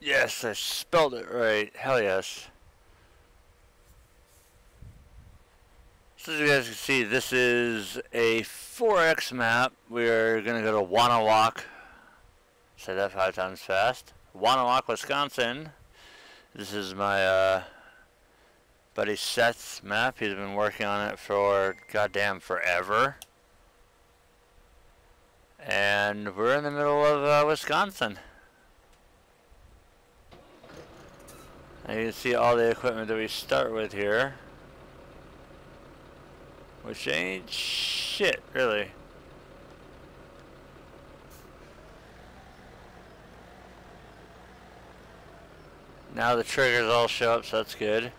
Yes, I spelled it right. Hell yes. So as you guys can see, this is a 4X map. We're going to go to Wonewoc. Say that 5 times fast. Wonewoc, Wisconsin. This is my buddy Seth's map. He's been working on it for goddamn forever. And we're in the middle of Wisconsin. And you can see all the equipment that we start with here. Which ain't shit, really. Now the triggers all show up, so that's good.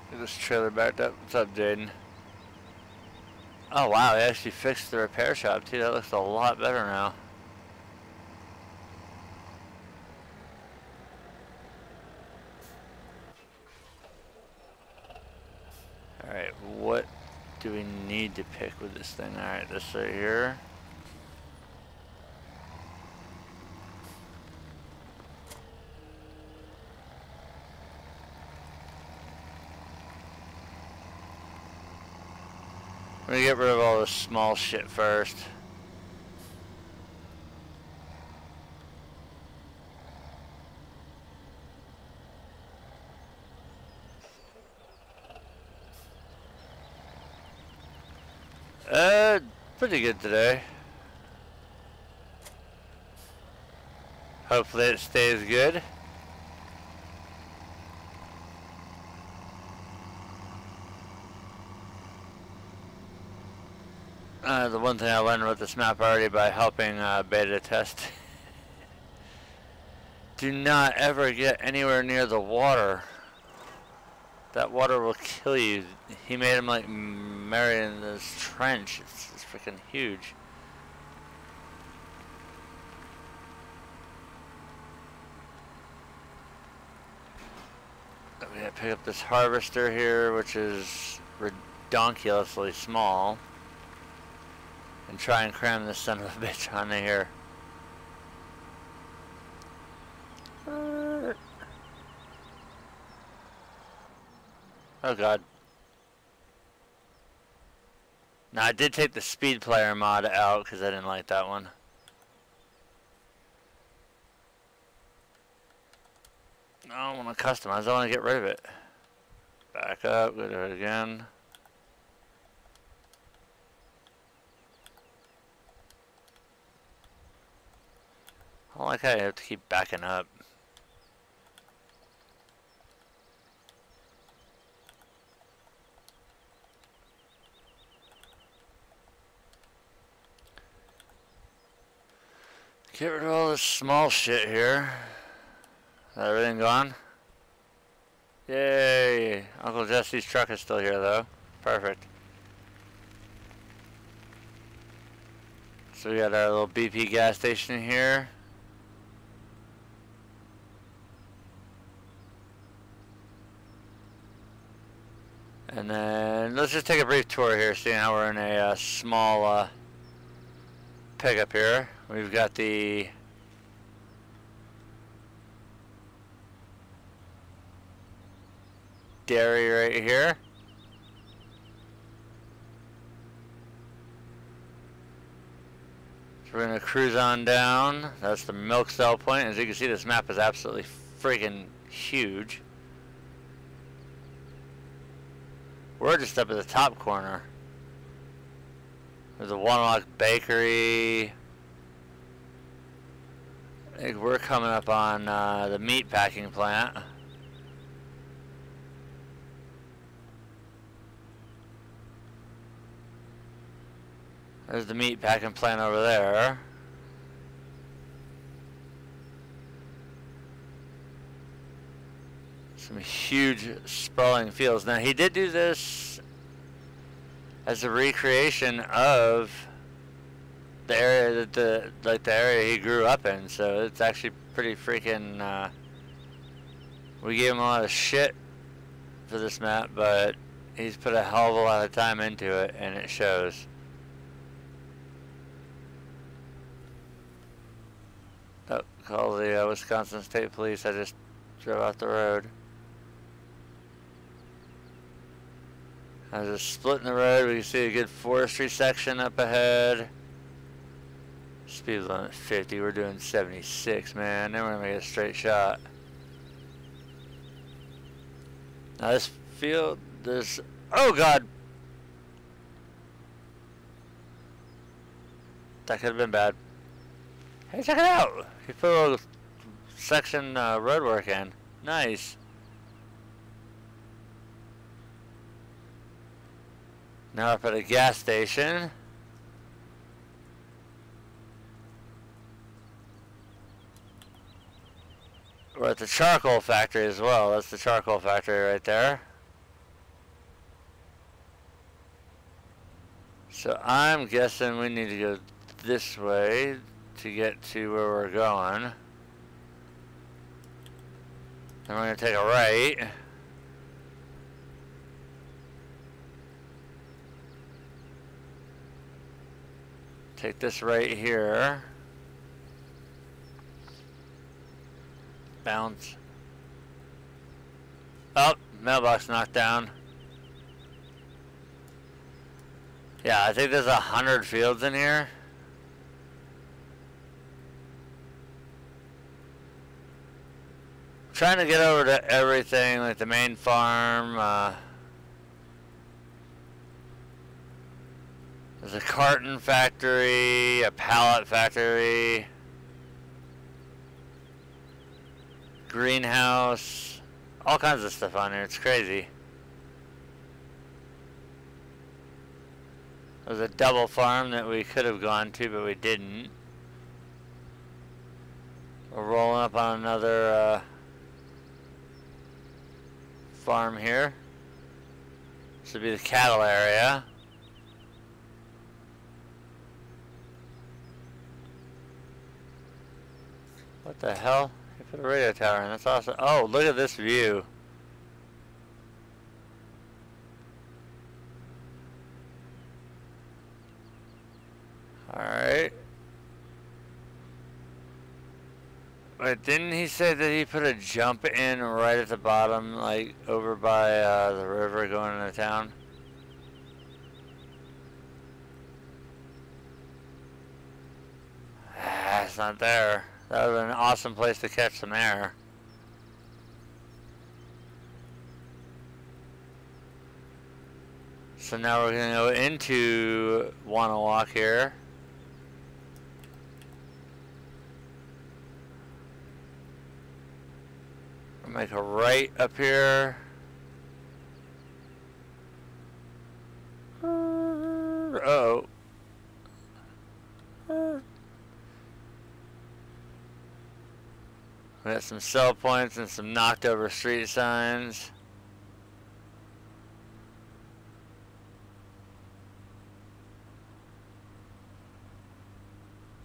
Get this trailer backed up. What's up, Jaden? Oh wow, they actually fixed the repair shop too. That looks a lot better now. Alright, what do we need to pick with this thing? Alright, this right here. I'm gonna get rid of all this small shit first. Pretty good today. Hopefully it stays good. The one thing I learned about this map already by helping beta test. Do not ever get anywhere near the water. That water will kill you. He made him like marry in this trench. It's freaking huge. We gotta pick up this harvester here, which is redonkulously small. And try and cram this son of a bitch onto here. Oh god. Now I did take the speed player mod out because I didn't like that one. No, I don't want to customize, I want to get rid of it. Back up, go to it again. I don't like how you have to keep backing up. Get rid of all this small shit here. Is that everything gone? Yay! Uncle Jesse's truck is still here though. Perfect. So we got our little BP gas station here. And then let's just take a brief tour here, seeing how we're in a small pickup here. We've got the dairy right here. So we're going to cruise on down. That's the milk cell point. As you can see, this map is absolutely freaking huge. We're just up at the top corner. There's a Wonewoc bakery. I think we're coming up on the meat packing plant. There's the meat packing plant over there. Some huge sprawling fields. Now he did do this as a recreation of the area that the area he grew up in, so it's actually pretty freaking we gave him a lot of shit for this map, but He's put a hell of a lot of time into it, and it shows. Oh, call the Wisconsin State Police. I just drove off the road. I was just splitting the road. We can see a good forestry section up ahead. Speed limit 50. We're doing 76, man. Then we're gonna make a straight shot. Now this field, there's, oh God! That could have been bad. Hey, check it out! He put a little section road work in. Nice. Now up at a gas station. We're at the charcoal factory as well. That's the charcoal factory right there. So I'm guessing we need to go this way to get to where we're going. Then we're going to take a right. Take this right here. Bounce. Oh, mailbox knocked down. Yeah, I think there's 100 fields in here. I'm trying to get over to everything, like the main farm. There's a carton factory, a pallet factory. Greenhouse, all kinds of stuff on here. It's crazy. There's a double farm that we could have gone to, but we didn't. We're rolling up on another farm here. This would be the cattle area. What the hell? Put a radio tower in. That's awesome. Oh, look at this view. Alright. Wait, didn't he say that he put a jump in right at the bottom, like over by the river going into town? Ah, it's not there. That would have been an awesome place to catch some air. So now we're going to go into Wonewoc here. We'll make a right up here. Uh-oh. We got some cell points and some knocked over street signs.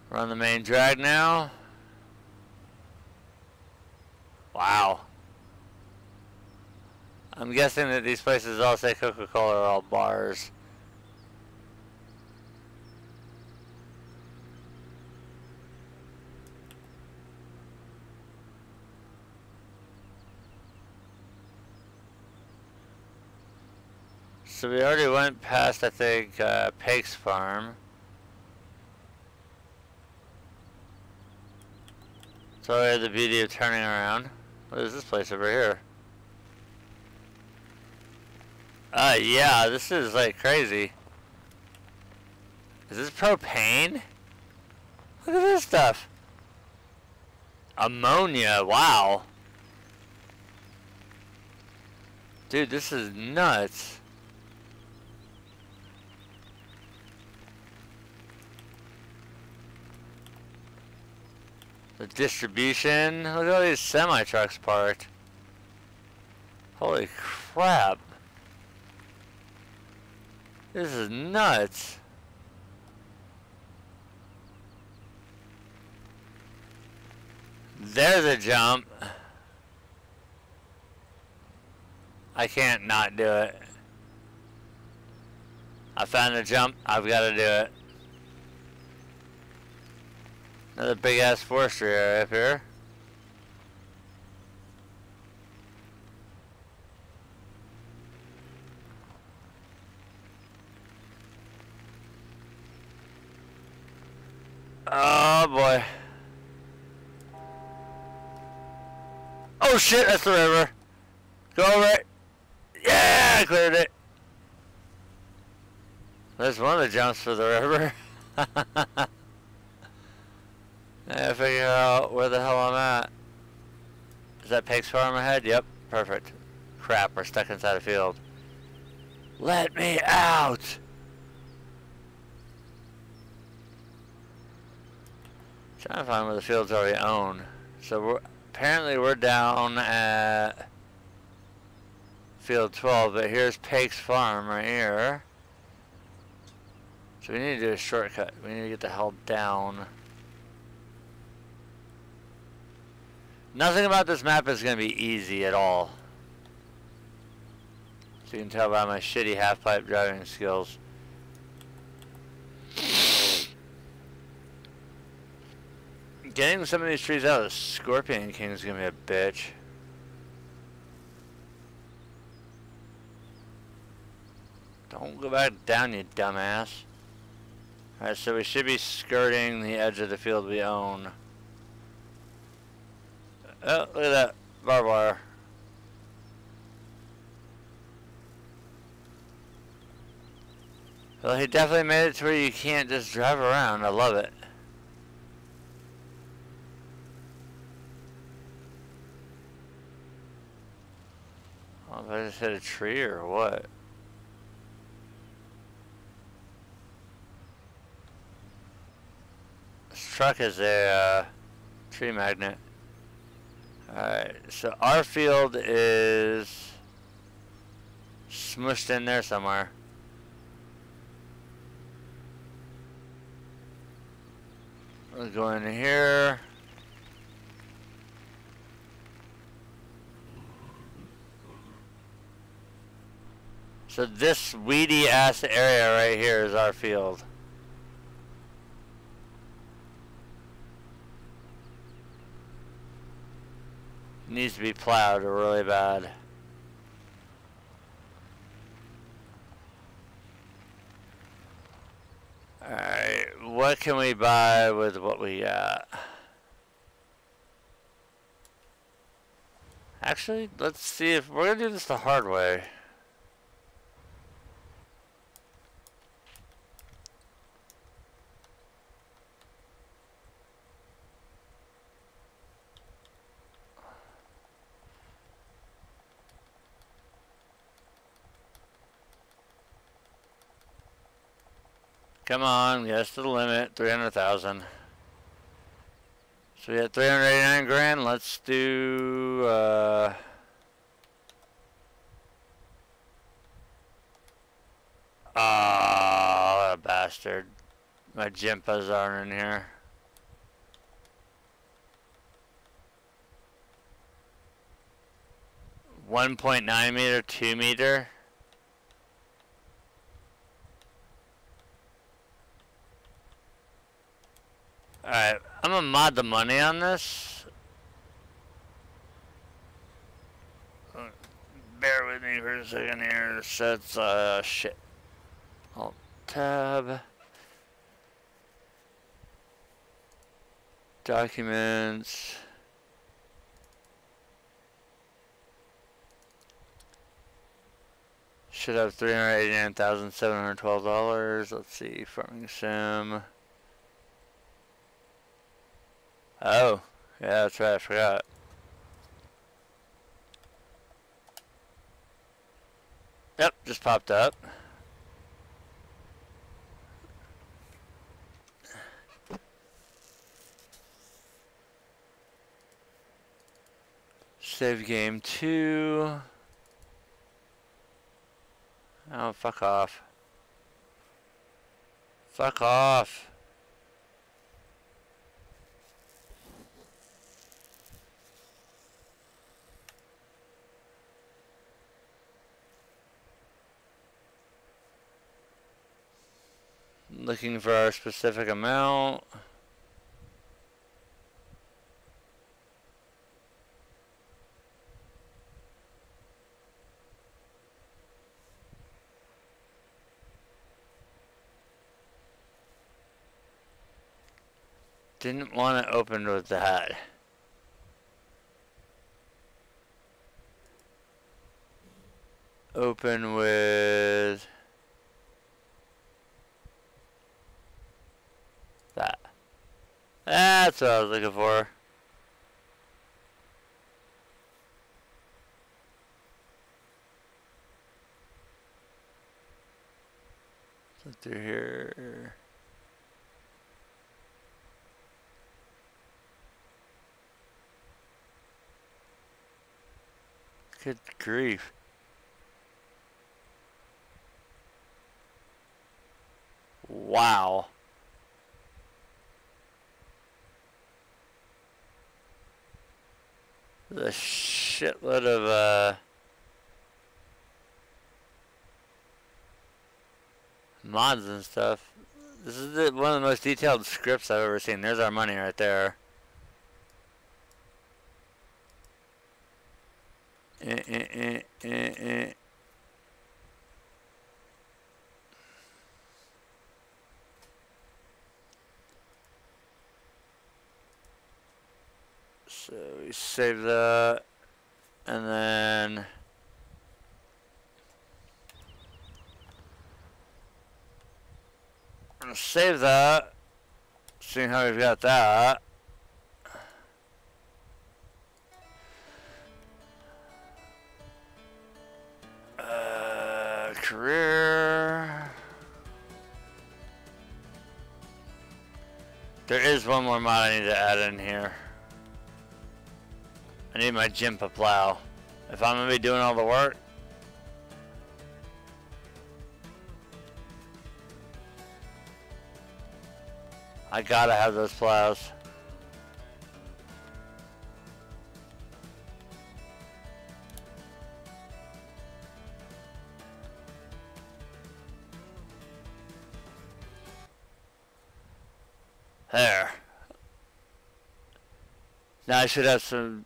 We're on the main drag now. Wow. I'm guessing that these places all say Coca-Cola are all bars. So we already went past, I think, Pake's farm. So I had the beauty of turning around. What is this place over here? Yeah, this is like crazy. Is this propane? Look at this stuff. Ammonia, wow. Dude, this is nuts. The distribution. Look at all these semi-trucks parked. Holy crap. This is nuts. There's a jump. I can't not do it. I found a jump. I've got to do it. Another big ass forestry area up here. Oh boy. Oh shit, that's the river. Go over it. Yeah, I cleared it. There's one of the jumps for the river. I figure out where the hell I'm at. Is that Pig's Farm ahead? Yep, perfect. Crap, we're stuck inside a field. Let me out! Trying to find where the field's already owned. So apparently we're down at field 12, but here's Pig's Farm right here. So we need to do a shortcut. We need to get the hell down. Nothing about this map is going to be easy at all. So you can tell by my shitty half-pipe driving skills. Getting some of these trees out of the Scorpion King is going to be a bitch. Don't go back down, you dumbass. Alright, so we should be skirting the edge of the field we own. Oh, look at that barbed wire. Well, he definitely made it to where you can't just drive around. I love it. I don't know if I just hit a tree or what. This truck is a tree magnet. Alright, so our field is smushed in there somewhere. We'll go in here. So this weedy ass area right here is our field. Needs to be plowed really bad. Alright, what can we buy with what we got? Actually, let's see if we're gonna do this the hard way. Come on, get us to the limit, 300,000. So we had 389 grand. Let's do what a bastard. My Jimpas aren't in here. .9 meter, 2 meter. Alright, I'm gonna mod the money on this. Bear with me for a second here. So it's, shit. Alt tab. Documents. Should have $389,712. Let's see, farming sim. Oh, yeah, that's right, I forgot. Yep, just popped up. Save game 2. Oh, fuck off. Fuck off. Looking for our specific amount. Didn't want to open with that. Open with that. That's what I was looking for. Look through here. Good grief. Wow. The shitload of mods and stuff. This is one of the most detailed scripts I've ever seen. There's our money right there. So we save that, and then I'm gonna save that, seeing how we've got that. Career. There is one more mod I need to add in here. I need my Jimpa plow. If I'm gonna be doing all the work. I gotta have those plows. There. Now I should have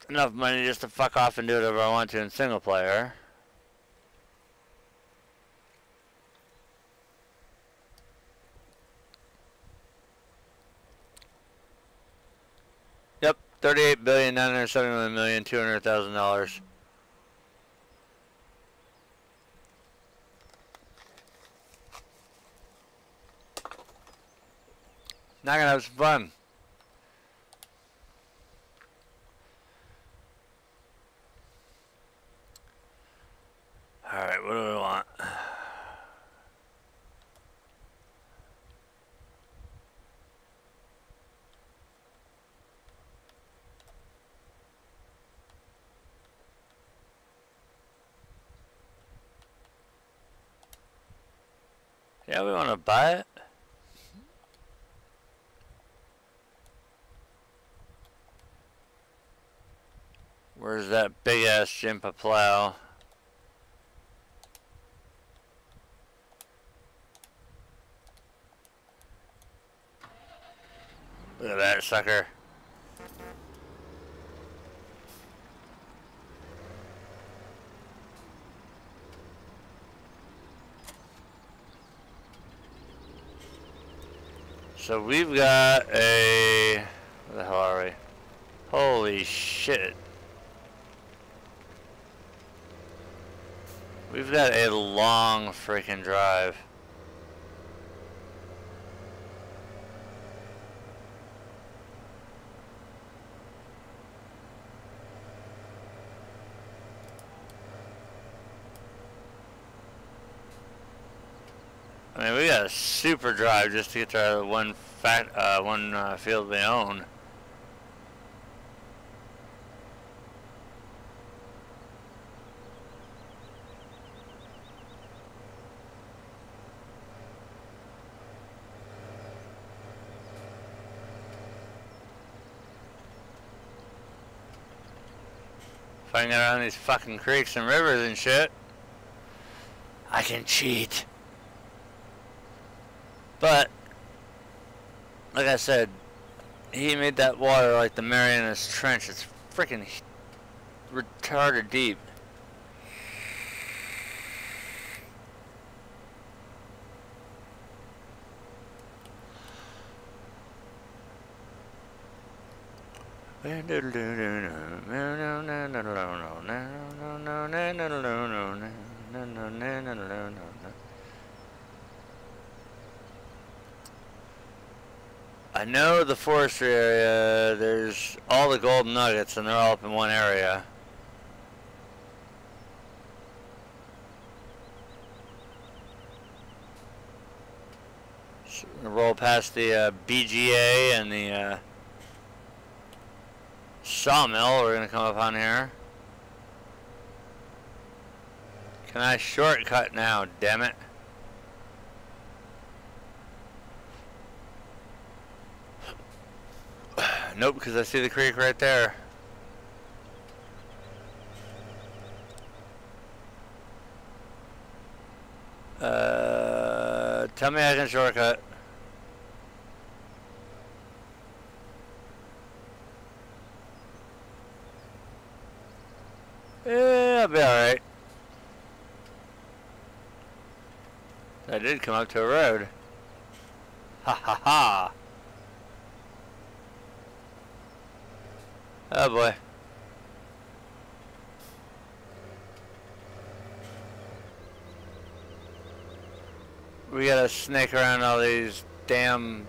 enough money just to fuck off and do whatever I want to in single player. Yep, $38,971,200,000. Not gonna have some fun. Alright, what do we want? Yeah, we want to buy it. Where's that big ass Jimpa plow? Look at that sucker. So we've got a... Where the hell are we? Holy shit. We've got a long freaking drive. I mean, we got a super drive just to get to our one field we own. If I can get around these fucking creeks and rivers and shit, I can cheat. But, like I said, he made that water like the Marianas Trench. It's freaking retarded deep. I know the forestry area, there's all the gold nuggets and they're all up in one area. So we're gonna roll past the BGA and the sawmill. We're gonna come up on here. Can I shortcut now, damn it? Nope, because I see the creek right there. Tell me I can shortcut. Yeah, I'll be alright. I did come up to a road. Ha ha ha. Oh boy. We gotta snake around all these damn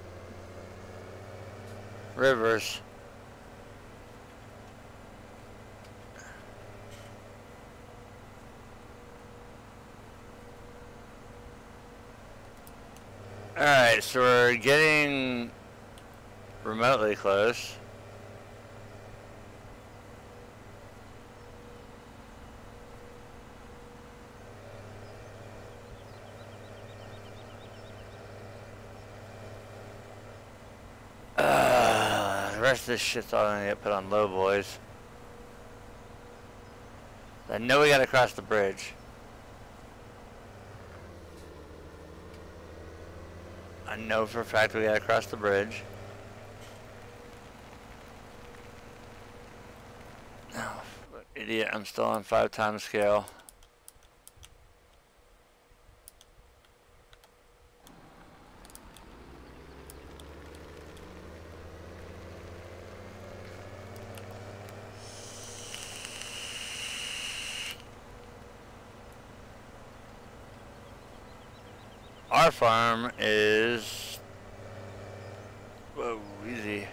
rivers. Alright, so we're getting remotely close. The rest of this shit's all gonna get put on low, boys. I know we gotta cross the bridge. I know for a fact we gotta cross the bridge. Oh, idiot, I'm still on 5 times scale. Our farm is... Whoa, easy.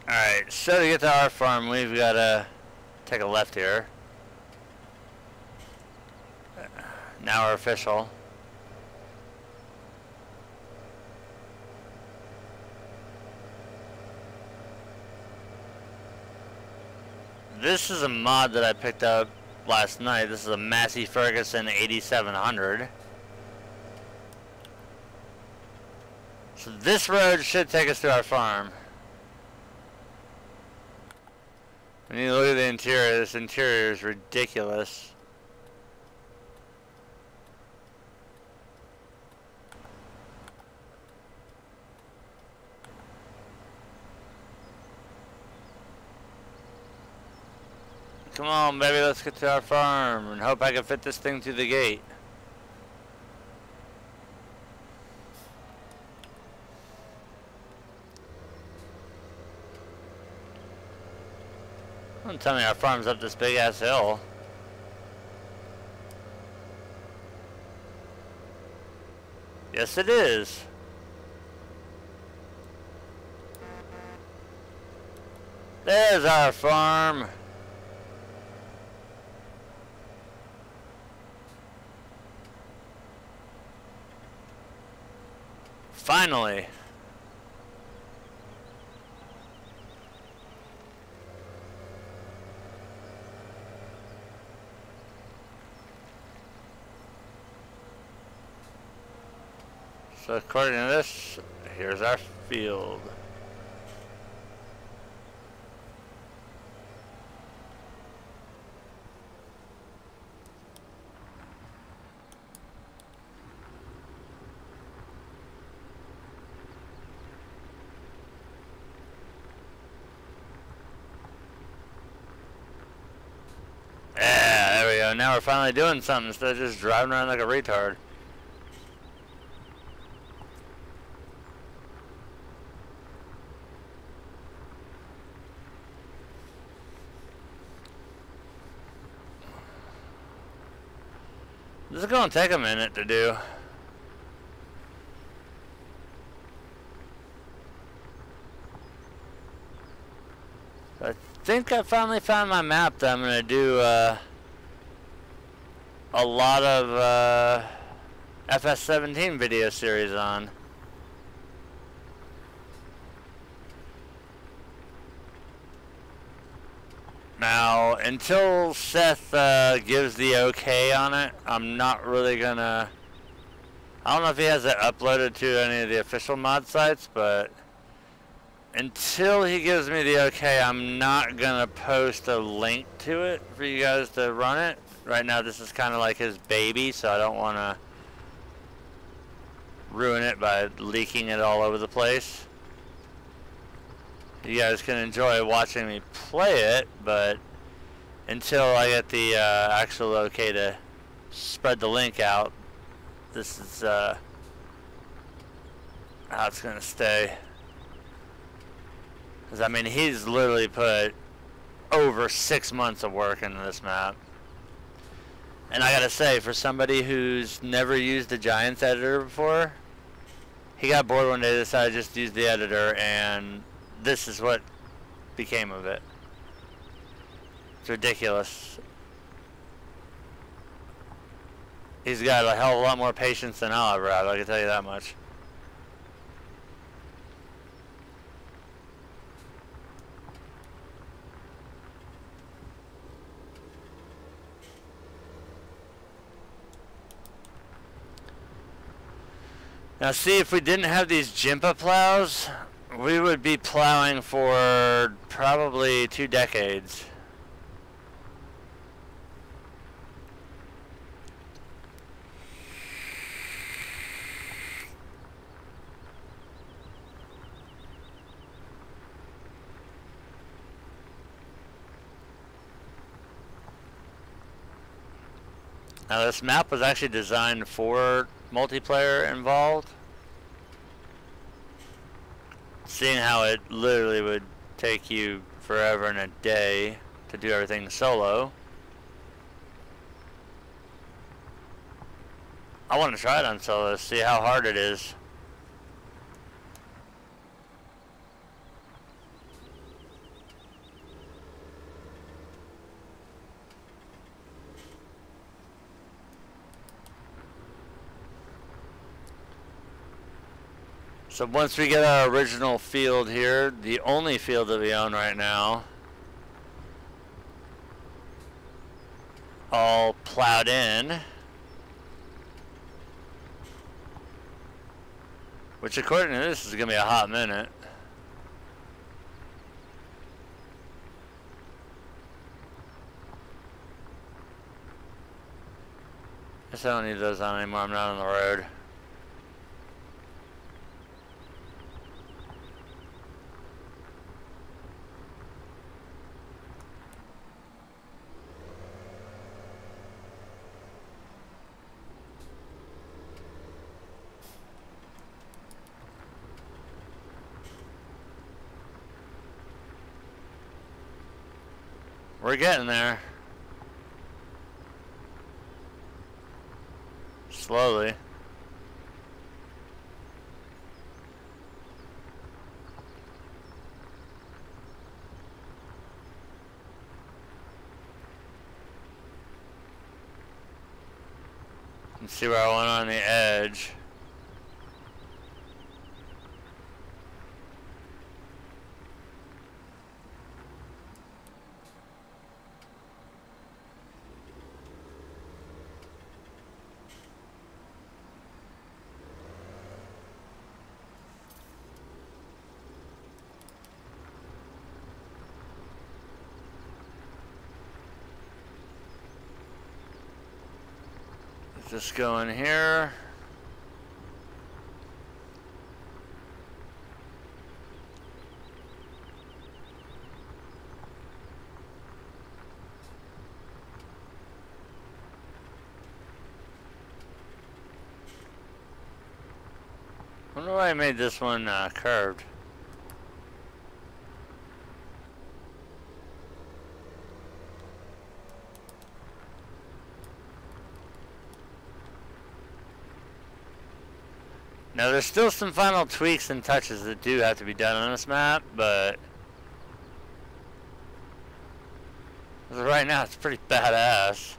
Alright, so to get to our farm, we've got to take a left here. Now we're official. This is a mod that I picked up last night. This is a Massey Ferguson 8700. So this road should take us to our farm. When you look at the interior, this interior is ridiculous. Come on, baby, let's get to our farm and hope I can fit this thing through the gate. Don't tell me our farm's up this big ass hill. Yes, it is. There's our farm. Finally. So according to this, here's our field. Now we're finally doing something instead of just driving around like a retard. This is going to take a minute to do. I think I finally found my map that I'm going to do a lot of FS17 video series on. Now, until Seth gives the okay on it, I'm not really gonna... I don't know if he has it uploaded to any of the official mod sites, but until he gives me the okay, I'm not gonna post a link to it for you guys to run it. Right now, this is kind of like his baby, so I don't want to ruin it by leaking it all over the place. You guys can enjoy watching me play it, but until I get the actual okay to spread the link out, this is how it's going to stay. Because, I mean, he's literally put over 6 months of work into this map. And I gotta say, for somebody who's never used the Giants editor before, he got bored one day, decided just to use the editor, and this is what became of it. It's ridiculous. He's got a hell of a lot more patience than I'll ever have, I can tell you that much. Now see, if we didn't have these Jimpa plows, we would be plowing for probably 2 decades. Now this map was actually designed for multiplayer involved. Seeing how it literally would take you forever and a day to do everything solo, I want to try it on solo, see how hard it is. So once we get our original field here, the only field that we own right now, all plowed in, which according to this is going to be a hot minute. Guess I don't need those on anymore, I'm not on the road. We're getting there. Slowly. Let's see where I went on the edge. Just go in here. wonder why I made this one curved. Now there's still some final tweaks and touches that do have to be done on this map, but as of right now it's pretty badass.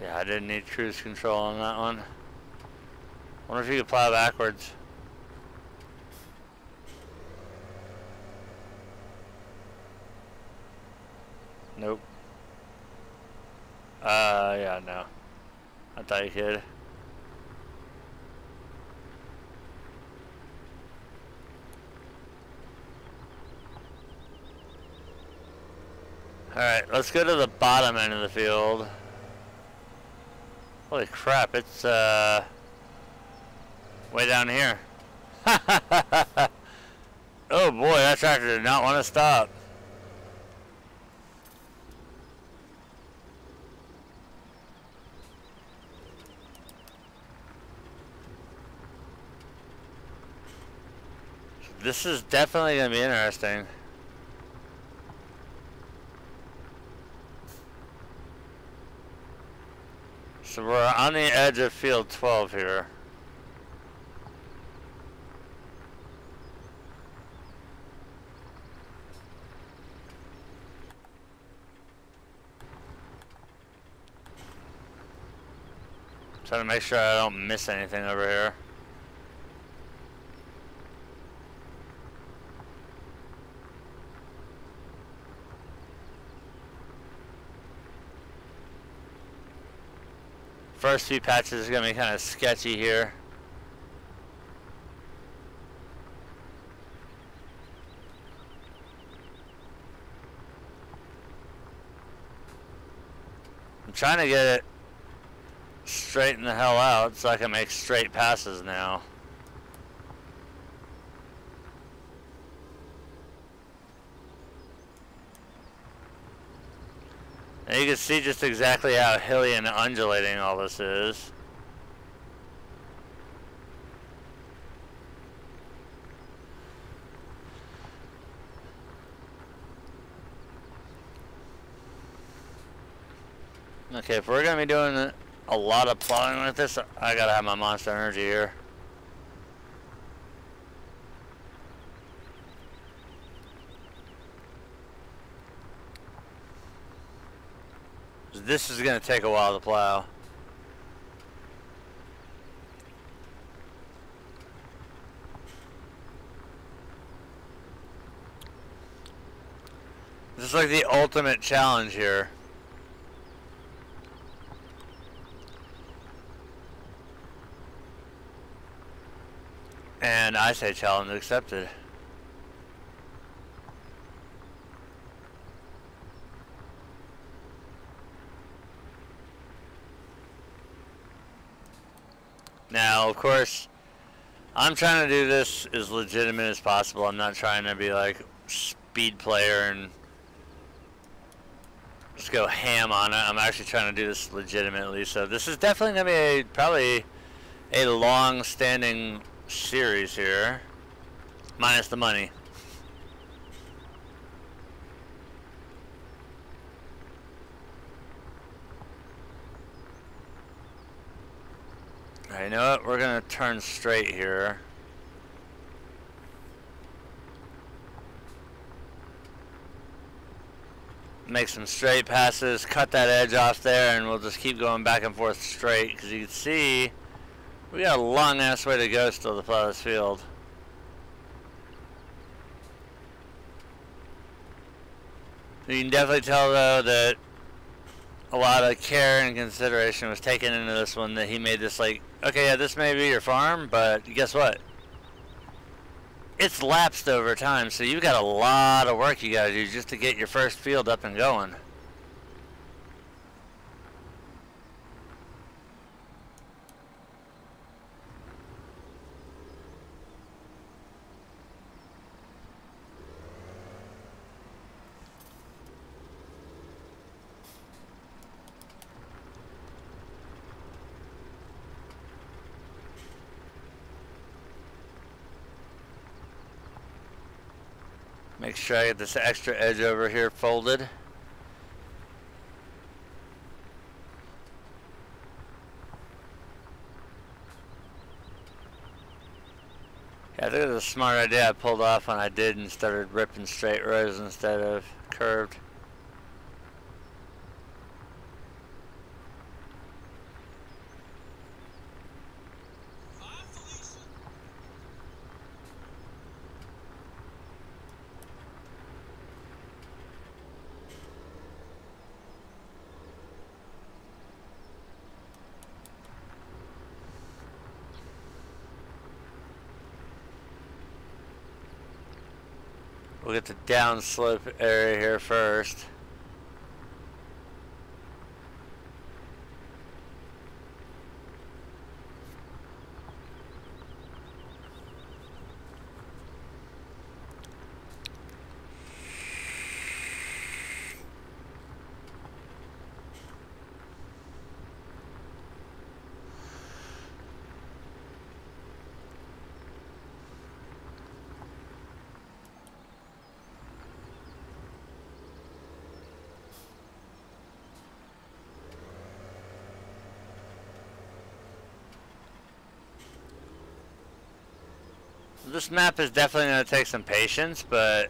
Yeah, I didn't need cruise control on that one. Wonder if you could plow backwards. Nope. Yeah, no. I thought you could. Alright, let's go to the bottom end of the field. Holy crap, it's way down here. Oh boy, that tractor did not want to stop. This is definitely going to be interesting. So we're on the edge of field 12 here. Trying to make sure I don't miss anything over here. First few patches are going to be kind of sketchy here. I'm trying to get it straighten the hell out so I can make straight passes now. And you can see just exactly how hilly and undulating all this is. Okay, if we're going to be doing a lot of plowing with this, I got to have my Monster Energy here. This is going to take a while to plow. This is like the ultimate challenge here. And I say challenge accepted. Now, of course, I'm trying to do this as legitimate as possible. I'm not trying to be like speed player and just go ham on it. I'm actually trying to do this legitimately. So this is definitely going to be probably a long-standing series here, minus the money. Alright, you know what? We're gonna turn straight here. Make some straight passes, cut that edge off there, and we'll just keep going back and forth straight, because you can see we got a long ass way to go still to plow this field. You can definitely tell though that a lot of care and consideration was taken into this one, that he made this like, okay, yeah, this may be your farm, but guess what? It's lapsed over time, so you've got a lot of work you gotta do just to get your first field up and going. Make sure I get this extra edge over here folded. Yeah, I think it was a smart idea I pulled off when I did and started ripping straight rows instead of curved. We'll get the downslope area here first. This map is definitely going to take some patience, but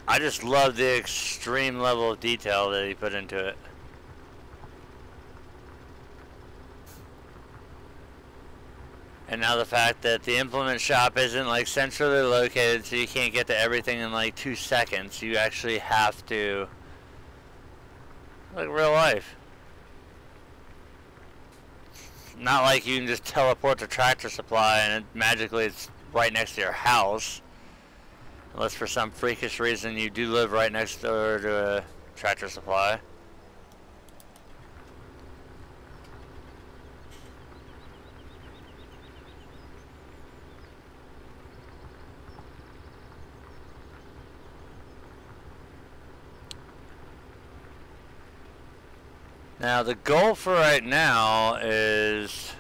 I just love the extreme level of detail that he put into it. And now the fact that the implement shop isn't like centrally located, so you can't get to everything in like 2 seconds. You actually have to, like real life. Not like you can just teleport to Tractor Supply and magically it's right next to your house. Unless for some freakish reason you do live right next door to a Tractor Supply. Now the goal for right now is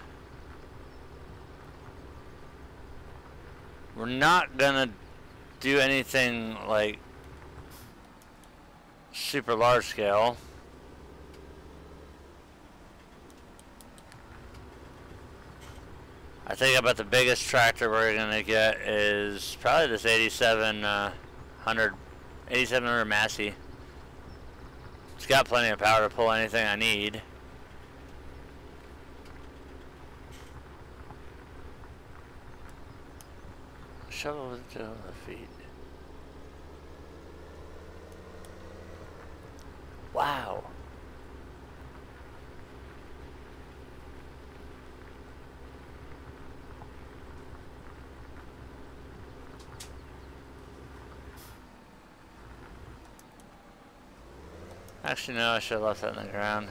we're not gonna do anything like super large scale. I think about the biggest tractor we're gonna get is probably this 8700 Massey. It's got plenty of power to pull anything I need. Shovel with the feet. Wow. Actually, no, I should have left that on the ground.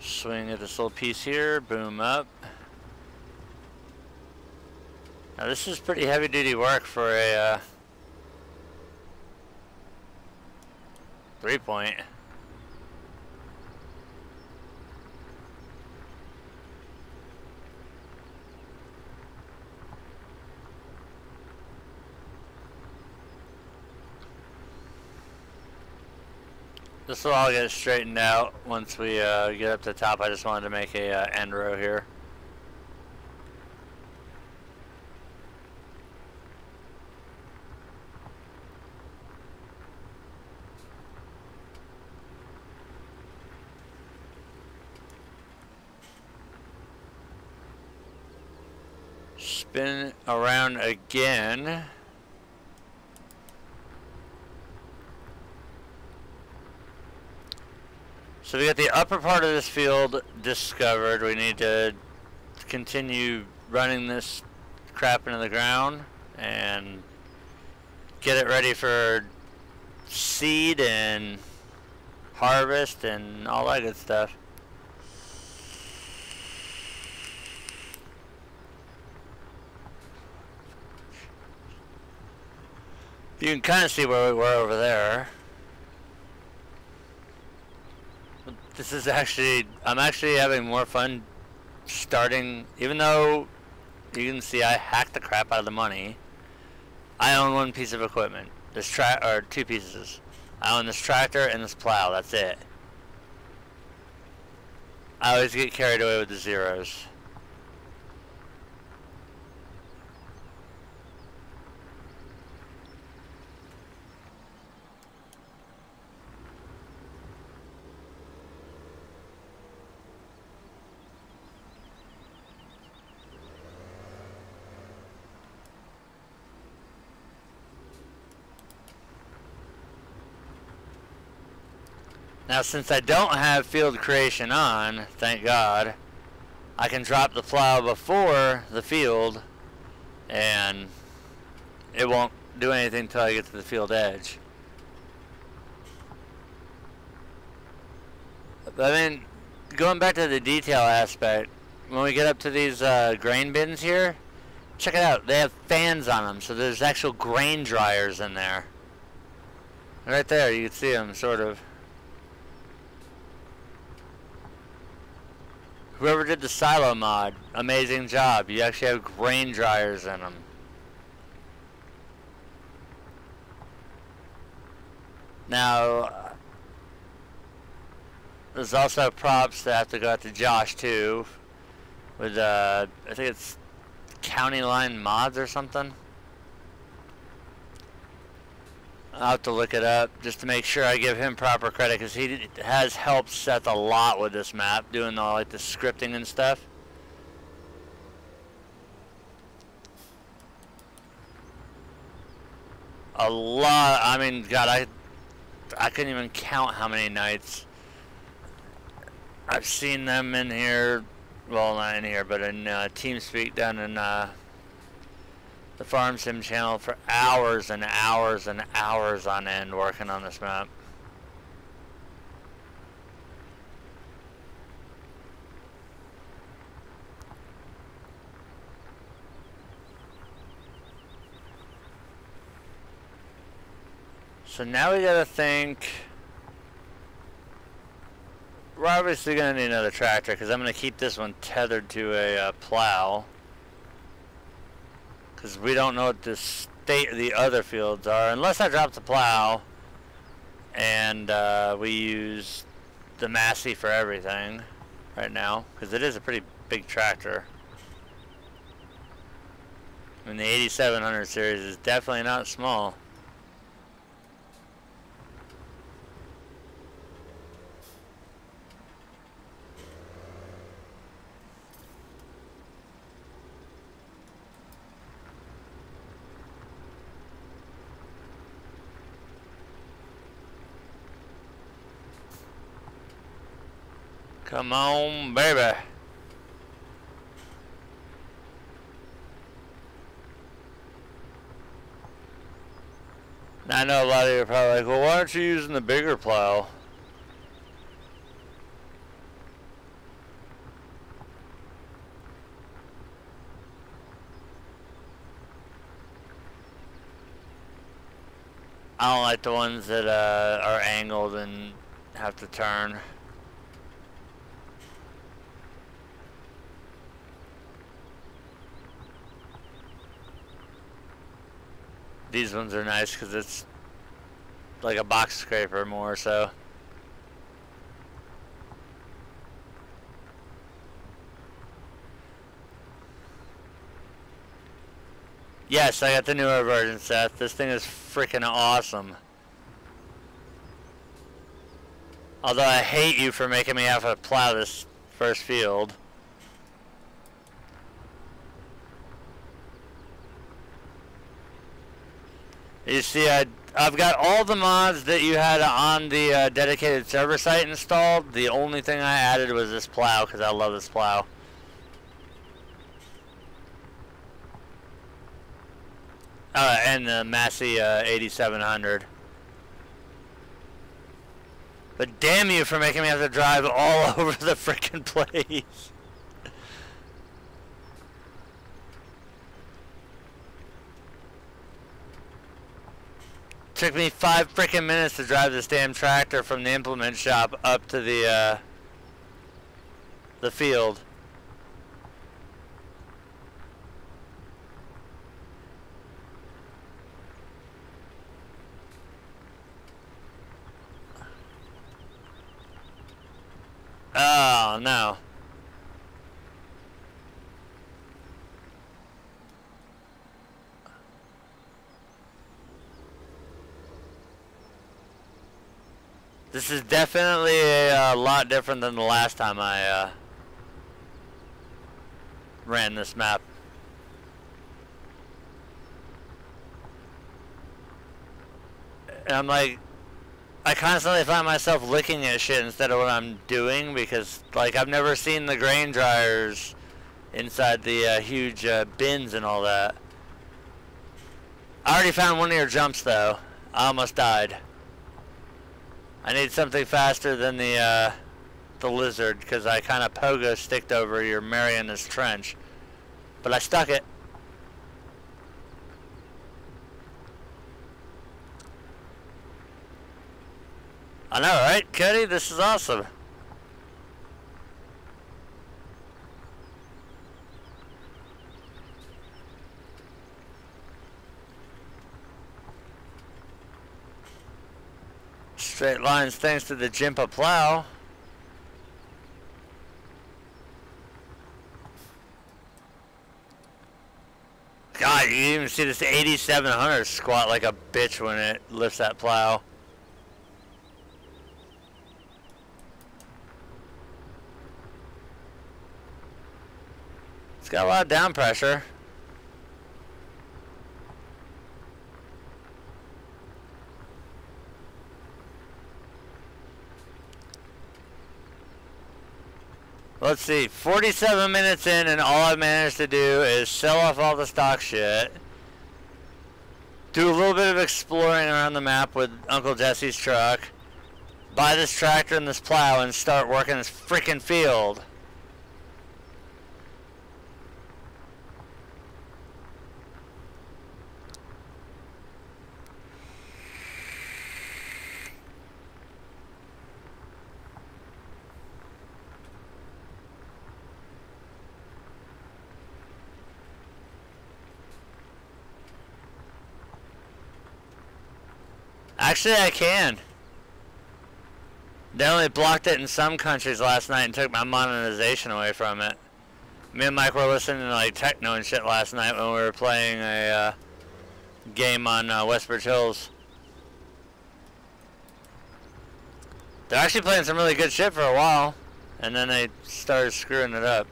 Swing at this little piece here, boom up. Now this is pretty heavy duty work for a 3-point. This will all get straightened out once we get up to the top. I just wanted to make a end row here. Spin around again. So we got the upper part of this field discovered. We need to continue running this crap into the ground and get it ready for seed and harvest and all that good stuff. You can kind of see where we were over there. This is actually, I'm actually having more fun starting, even though You can see I hacked the crap out of the money. I own one piece of equipment. This or two pieces. I own this tractor and this plow. That's it. I always get carried away with the zeros. Now, since I don't have field creation on, thank God, I can drop the plow before the field, and it won't do anything until I get to the field edge. But I mean, going back to the detail aspect, when we get up to these grain bins here, check it out. They have fans on them, so there's actual grain dryers in there. Right there, you can see them, sort of. Whoever did the silo mod, amazing job. You actually have grain dryers in them. Now, there's also props that have to go out to Josh too, with I think it's County Line Mods or something. I'll have to look it up just to make sure I give him proper credit, because he has helped Seth a lot with this map, doing all like the scripting and stuff. A lot. I mean, God, I couldn't even count how many nights I've seen them in here. Well, not in here, but in TeamSpeak down in the Farm Sim channel for hours and hours and hours on end working on this map. So now we gotta think. We're obviously gonna need another tractor, because I'm gonna keep this one tethered to a plow. Because we don't know what the state of the other fields are. Unless I drop the plow and we use the Massey for everything right now. Because it is a pretty big tractor. I mean, the 8700 series is definitely not small. Come on, baby. Now, I know a lot of you are probably like, well, why aren't you using the bigger plow? I don't like the ones that are angled and have to turn. These ones are nice because it's like a box scraper more so. Yes, I got the newer version, Seth. This thing is freaking awesome. Although I hate you for making me have to plow this first field. You see, I've got all the mods that you had on the dedicated server site installed. The only thing I added was this plow, because I love this plow. And the Massey 8700. But damn you for making me have to drive all over the frickin' place. Took me 5 frickin' minutes to drive this damn tractor from the implement shop up to the field. Oh no. This is definitely a lot different than the last time I ran this map. And I'm like, I constantly find myself looking at shit instead of what I'm doing because, like, I've never seen the grain dryers inside the huge bins and all that. I already found one of your jumps though. I almost died. I need something faster than the lizard because I kind of pogo sticked over your Marianas Trench, but I stuck it. I know, right, Cody? This is awesome. Straight lines thanks to the Jimpa plow. God, you even see this 8700 squat like a bitch when it lifts that plow. It's got a lot of down pressure. Let's see, 47 minutes in and all I managed to do is sell off all the stock shit, do a little bit of exploring around the map with Uncle Jesse's truck, buy this tractor and this plow and start working this freaking field. Actually, I can. They only blocked it in some countries last night and took my monetization away from it. Me and Mike were listening to like techno and shit last night when we were playing a game on Westbridge Hills. They're actually playing some really good shit for a while, and then they started screwing it up.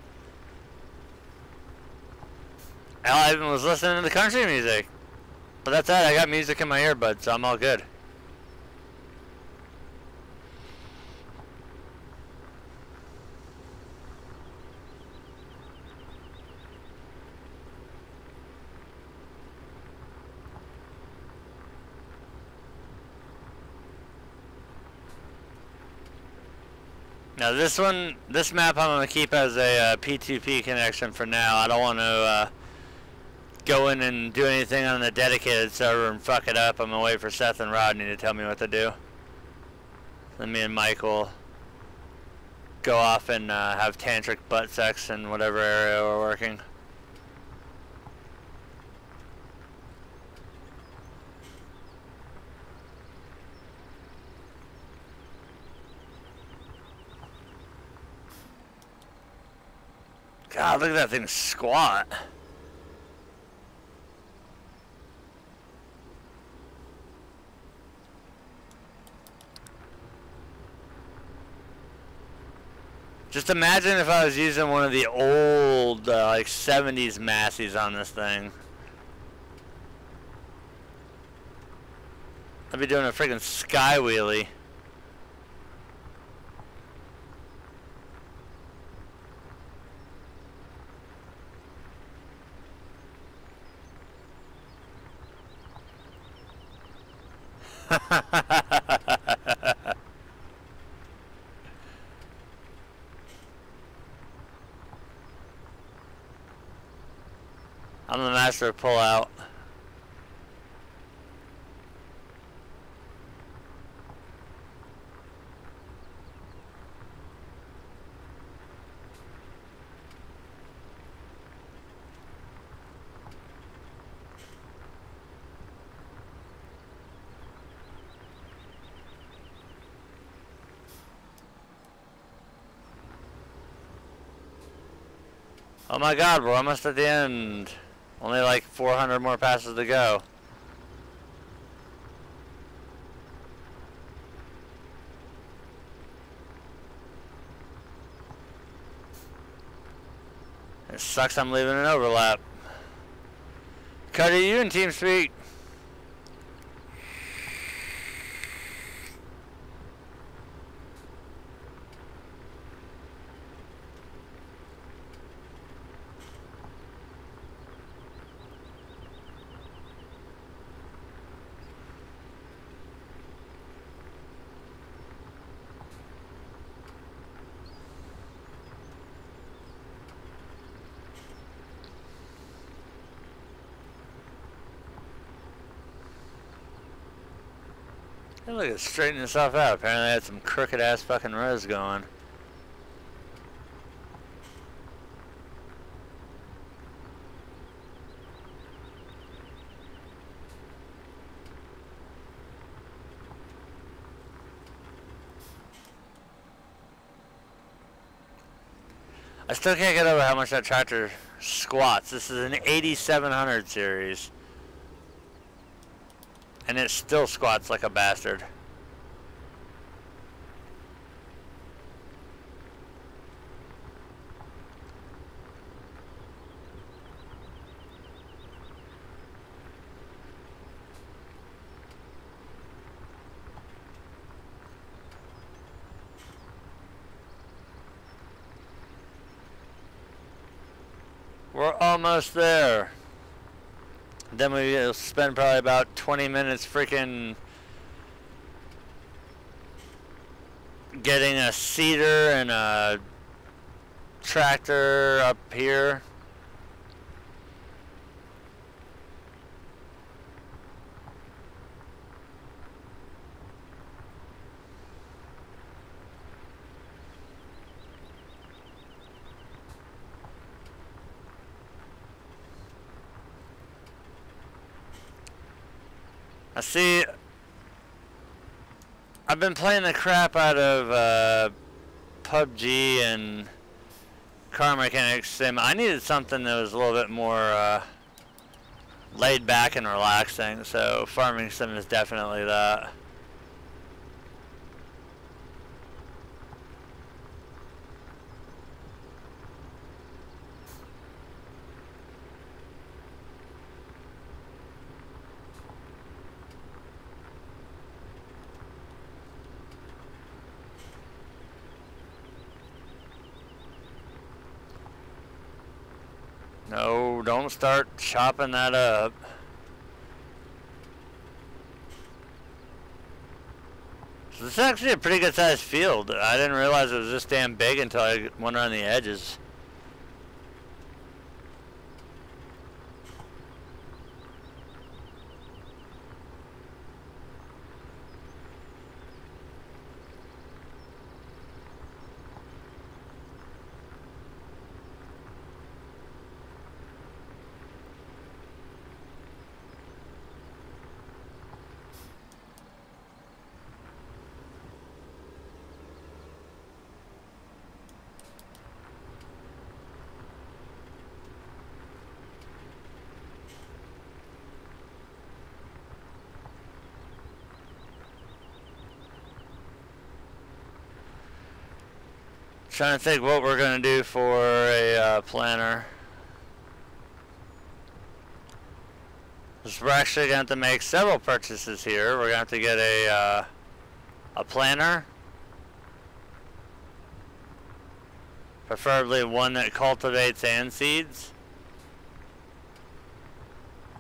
Hell, I even was listening to the country music. But that's it, I got music in my earbuds, so I'm all good. Now this map I'm going to keep as a P2P connection for now. I don't want to go in and do anything on the dedicated server and fuck it up. I'm going to wait for Seth and Rodney to tell me what to do. Then me and Mike will go off and have tantric butt sex in whatever area we're working. God, look at that thing squat. Just imagine if I was using one of the old, like 70s Massies on this thing. I'd be doing a freaking sky wheelie. I'm the master of pull out. Oh my god, we're almost at the end. Only like 400 more passes to go. It sucks I'm leaving an overlap. Cody, you in TeamSpeak? Hey, look, it's straightening itself out. Apparently I had some crooked ass fucking rows going. I still can't get over how much that tractor squats. This is an 8700 series. And it still squats like a bastard. We're almost there. Then we'll spend probably about 20 minutes freaking getting a seeder and a tractor up here. I see. I've been playing the crap out of PUBG and Car Mechanics Sim. I needed something that was a little bit more laid back and relaxing, so Farming Sim is definitely that. No, don't start chopping that up. So this is actually a pretty good sized field. I didn't realize it was this damn big until I went around the edges. Trying to think what we're going to do for a planter. Because we're actually going to have to make several purchases here. We're going to have to get a planter. Preferably one that cultivates and seeds.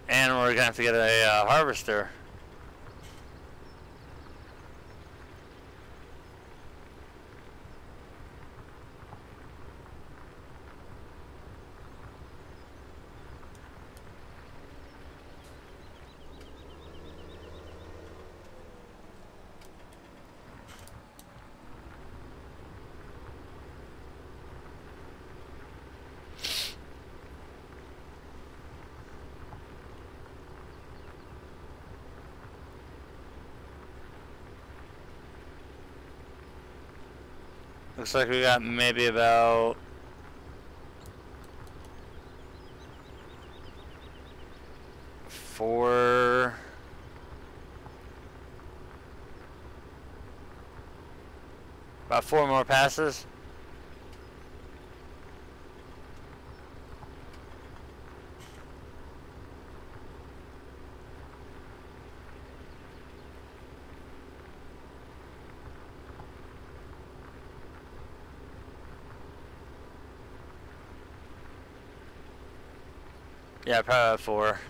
And we're going to have to get a harvester. Looks like we got maybe about 4. About 4 more passes. Yeah, probably about 4.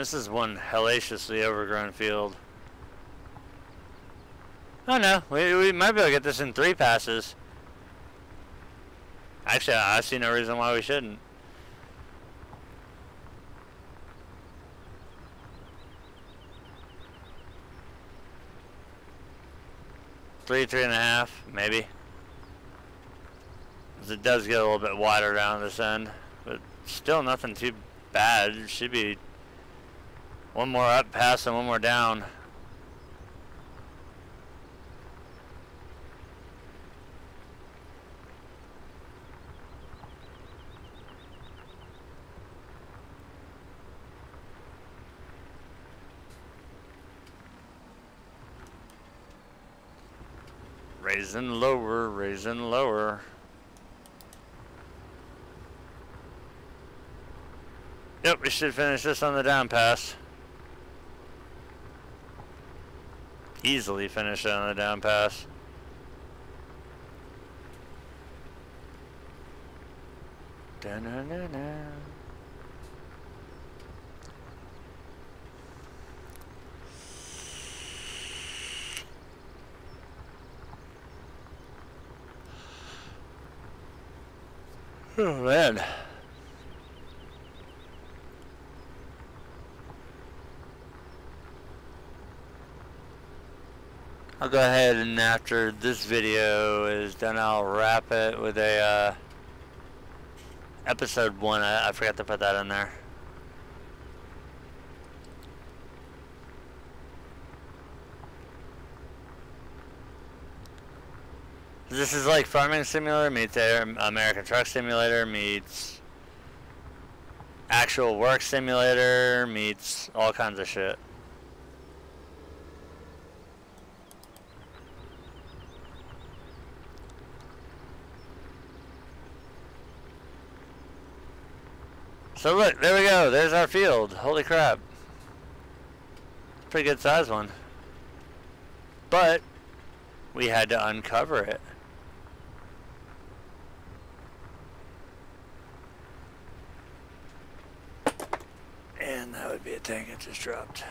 This is one hellaciously overgrown field. Oh no, we might be able to get this in 3 passes. Actually, I see no reason why we shouldn't. Three and a half, maybe. Because it does get a little bit wider down this end, but still nothing too bad. It should be 1 more up pass and 1 more down. Raising lower, raising lower. Yep, we should finish this on the down pass. Easily finish it on the down pass. Da-na-na-na. Oh man. I'll go ahead and after this video is done, I'll wrap it with a episode 1. I forgot to put that in there. This is like Farming Simulator meets American Truck Simulator meets actual work simulator meets all kinds of shit. So look, there we go. There's our field. Holy crap. Pretty good size one. But we had to uncover it. And that would be a tank it just dropped.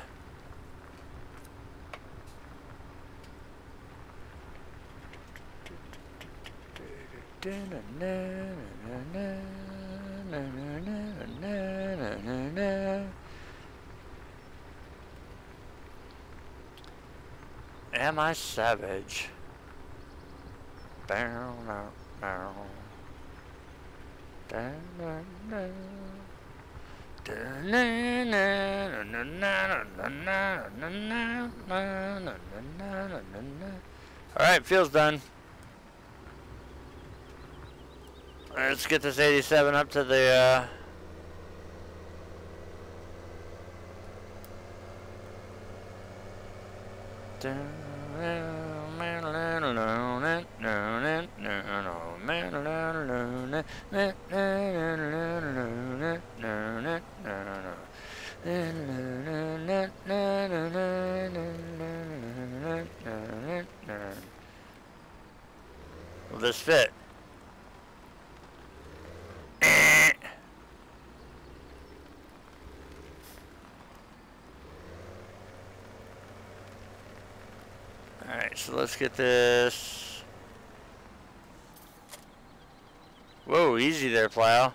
Am I savage? Bow, bow, bow. Down, down, down. Alright, field's done. Let's get this 87 up to the will this fit? Alright, so let's get this. Whoa, easy there, plow.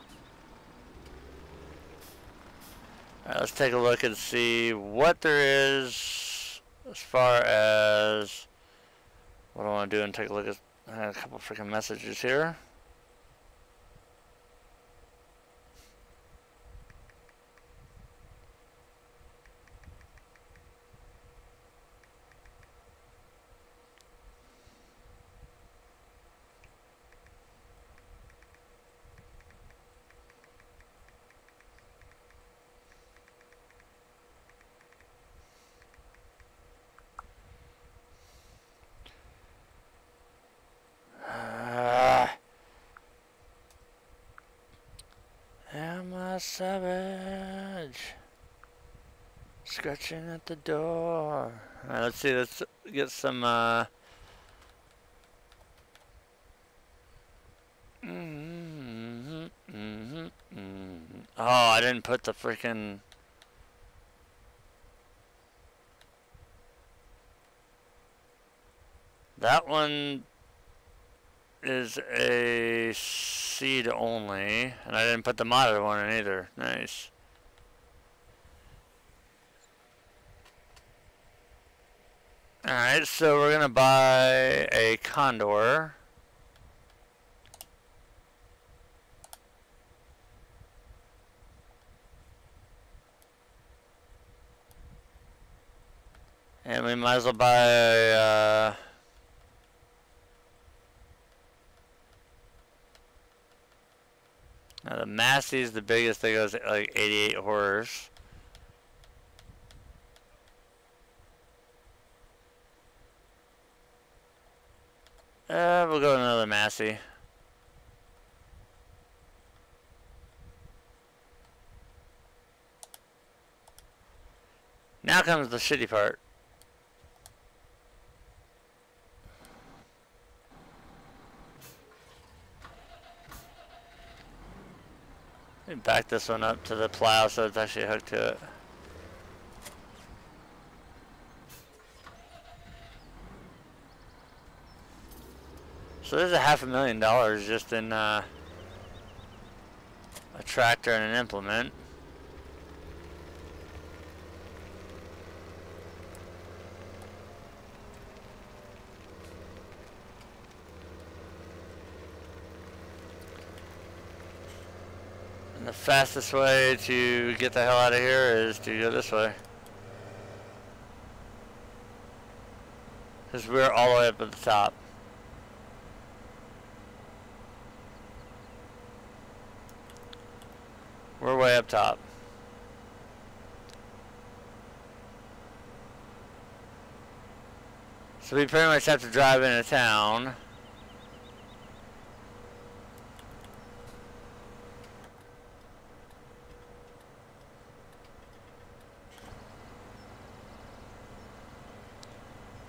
Alright, let's take a look and see what there is as far as what I want to do and take a look at I had a couple freaking messages here. Am I savage? Scratching at the door. Alright, let's see, let's get some, Oh, I didn't put the freaking... That one is a seed only, and I didn't put the modded one in either. Nice. Alright, so we're gonna buy a condor. And we might as well buy a, now the Massey's the biggest, that goes like 88 horse. We'll go with another Massey. Now comes the shitty part. Let me back this one up to the plow so it's actually hooked to it. So there's $500,000 just in a tractor and an implement. And the fastest way to get the hell out of here is to go this way. Because we're all the way up at the top. We're way up top. So we pretty much have to drive into town.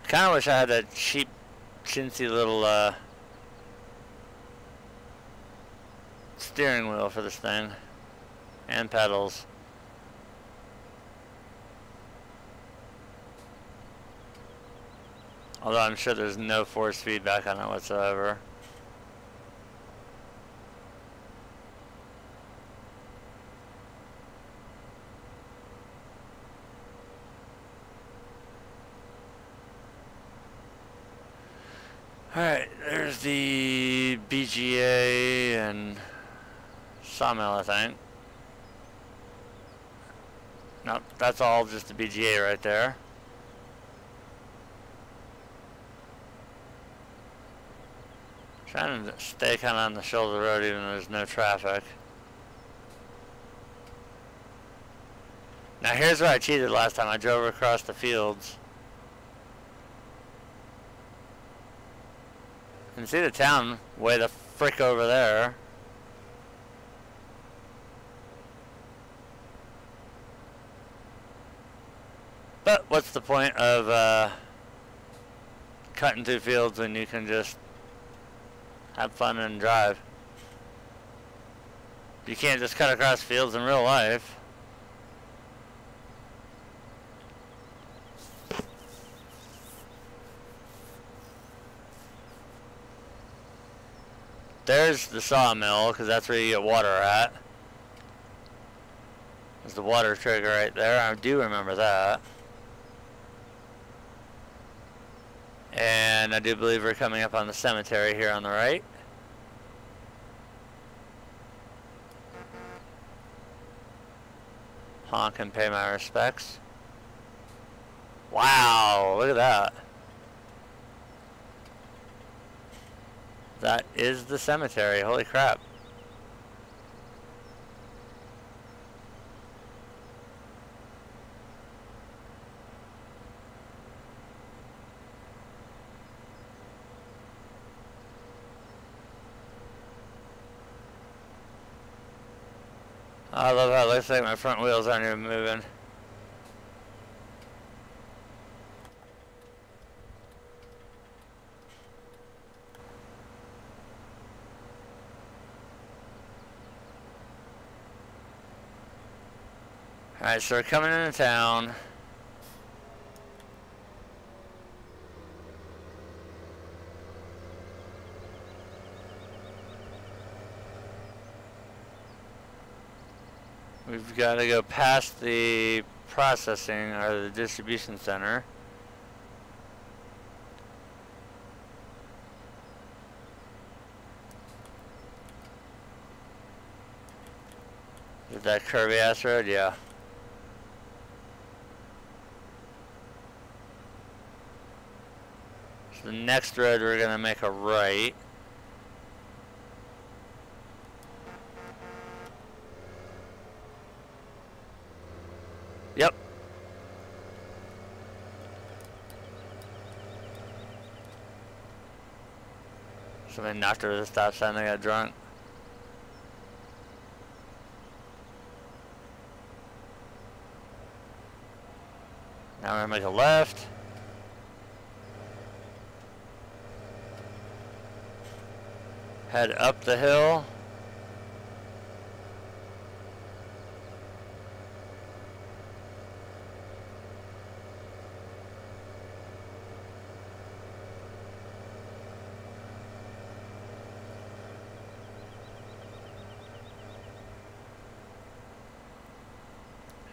Kind of wish I had a cheap, chintzy little steering wheel for this thing. And pedals. Although I'm sure there's no force feedback on it whatsoever. Alright, there's the BGA and sawmill, I think. Nope, that's all just the BGA right there. Trying to stay kind of on the shoulder of the road even though there's no traffic. Now here's where I cheated last time. I drove across the fields. You can see the town way the frick over there. But what's the point of cutting through fields when you can just have fun and drive? You can't just cut across fields in real life. There's the sawmill, because that's where you get water at. There's the water trigger right there. I do remember that. And I do believe we're coming up on the cemetery here on the right. Honk and pay my respects. Wow, look at that. That is the cemetery, holy crap. I love how it looks like my front wheels aren't even moving. Alright, so we're coming into town. We've got to go past the processing or the distribution center. Is that curvy ass road? Yeah. So the next road we're gonna make a right. Yep. Somebody knocked over the stop sign, they got drunk. Now we're gonna make a left. Head up the hill.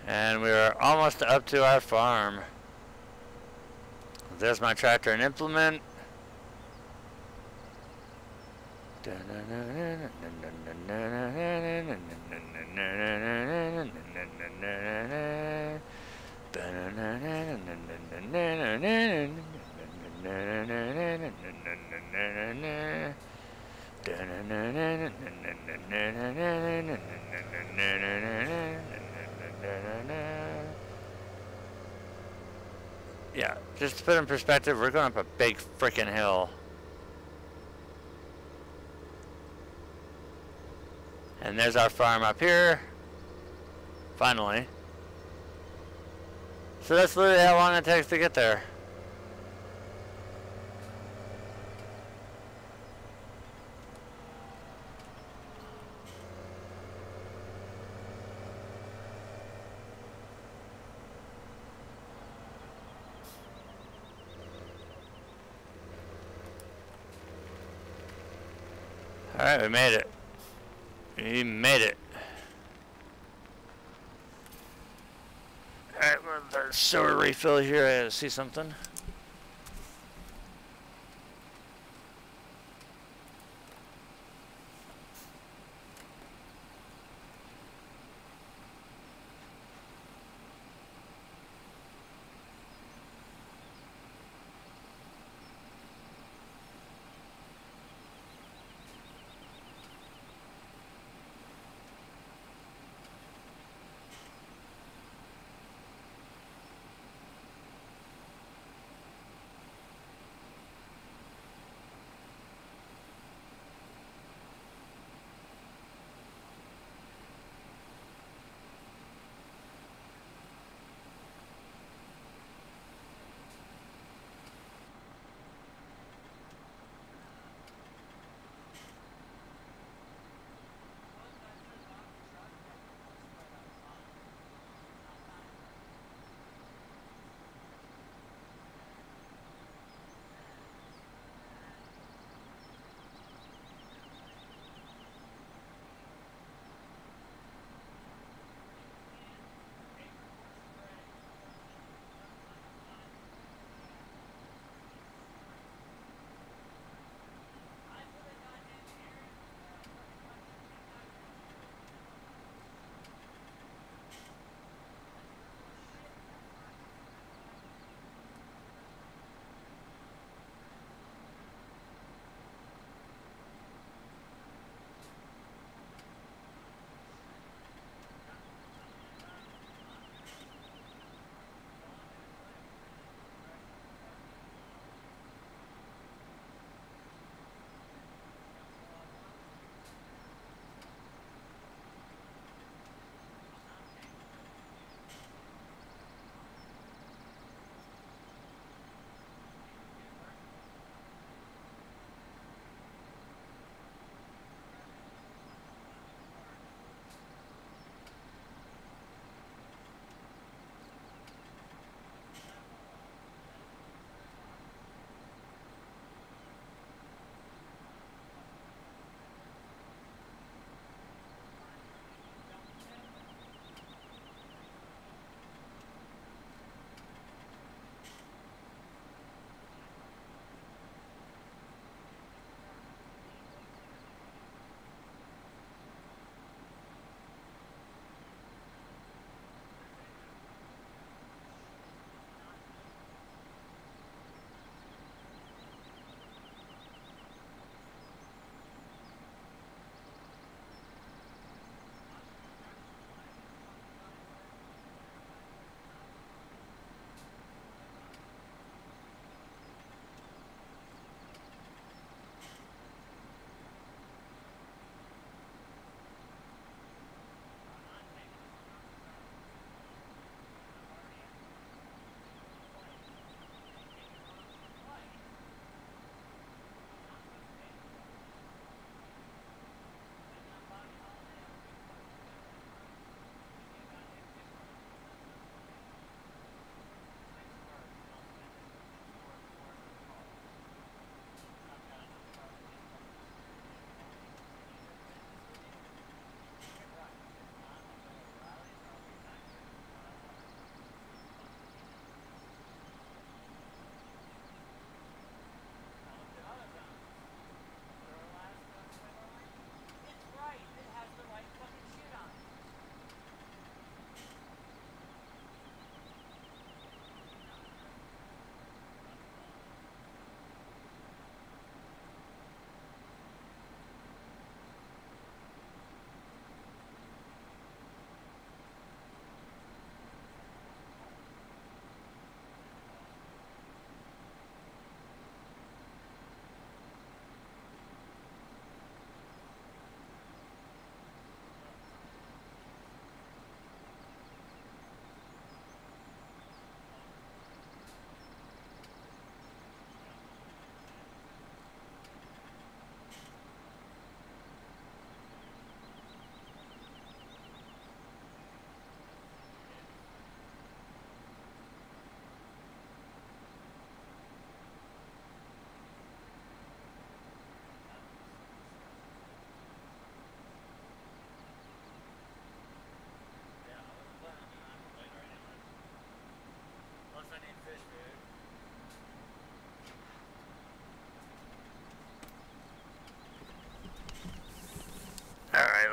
And we are almost up to our farm. There's my tractor and implement. Yeah, just to put in perspective, we're going up a big freaking hill. And there's our farm up here. Finally. So that's literally how long it takes to get there. Alright, we made it. We made it. Alright, we're the sewer refill here. I see something.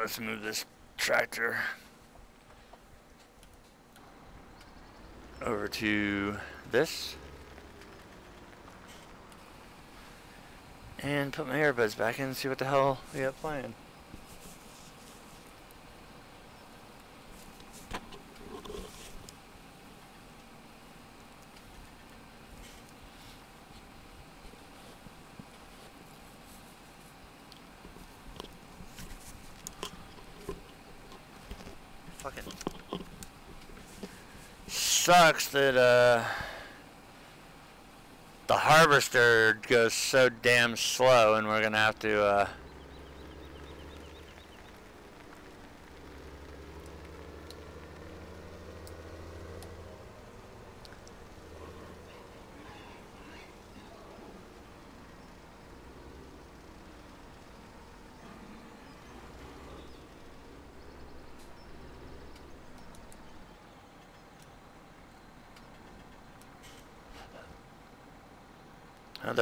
let's move this tractor over to this. And put my earbuds back in and see what the hell we got playing. Fucking sucks that the harvester goes so damn slow, and we're gonna have to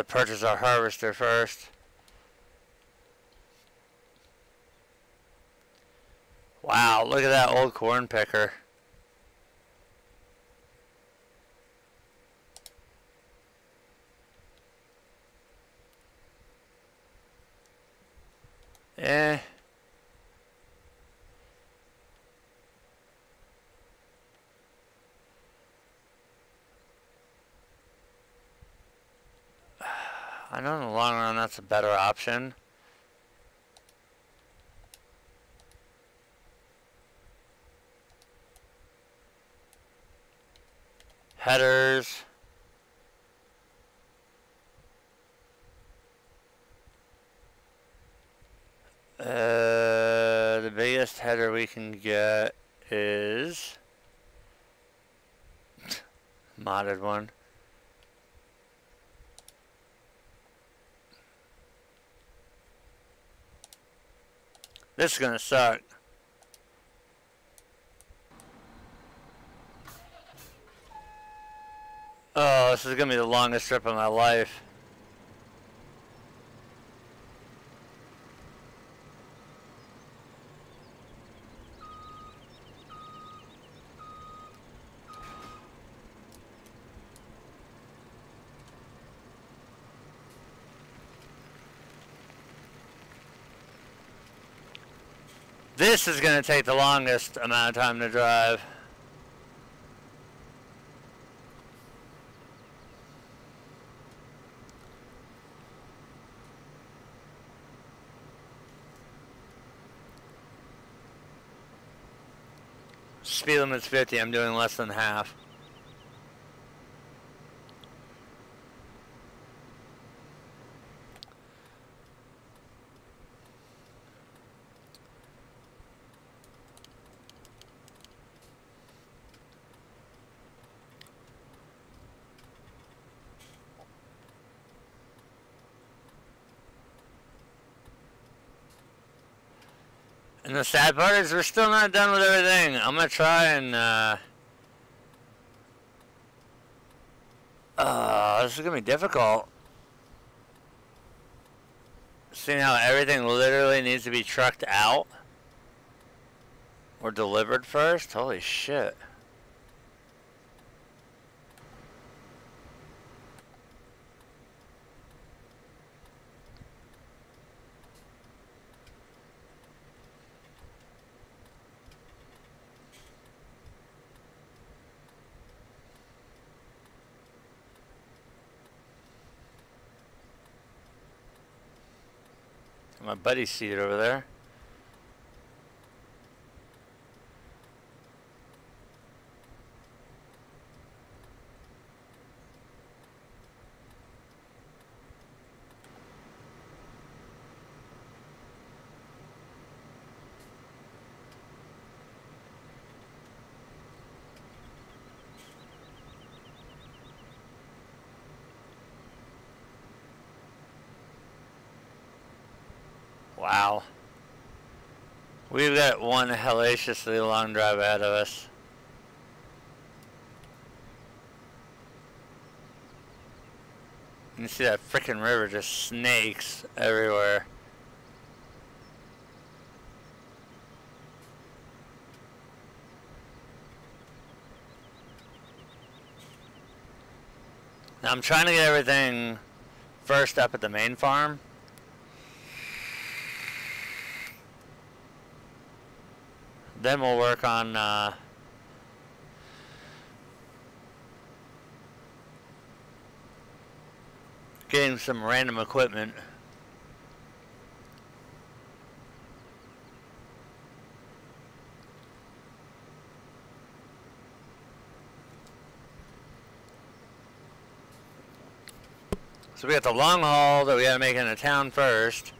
purchase our harvester first. Wow, look at that old corn picker. Eh. I know in the long run that's a better option. Headers. The biggest header we can get is modded one. This is gonna suck. Oh, this is gonna be the longest trip of my life. This is going to take the longest amount of time to drive. Speed limit's 50, I'm doing less than half. And the sad part is we're still not done with everything. I'm gonna try and this is gonna be difficult. Seeing how everything literally needs to be trucked out or delivered first. Holy shit. My buddy's seated over there. Wow. We've got one hellaciously long drive ahead of us. You see that frickin' river just snakes everywhere. Now I'm trying to get everything first up at the main farm. Then we'll work on getting some random equipment. So we got the long haul that we gotta make in a town first.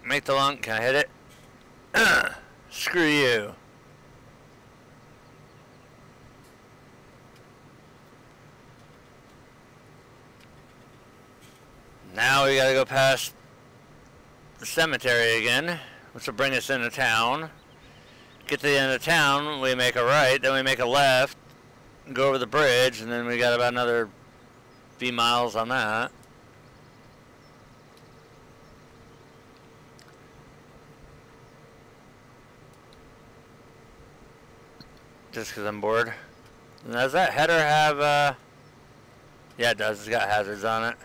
Make the long, can I hit it? Screw you. Now we gotta go past the cemetery again, which will bring us into town. Get to the end of town, we make a right, then we make a left, go over the bridge, and then we got about another few miles on that. Just because I'm bored. And does that header have, yeah, it does. It's got hazards on it.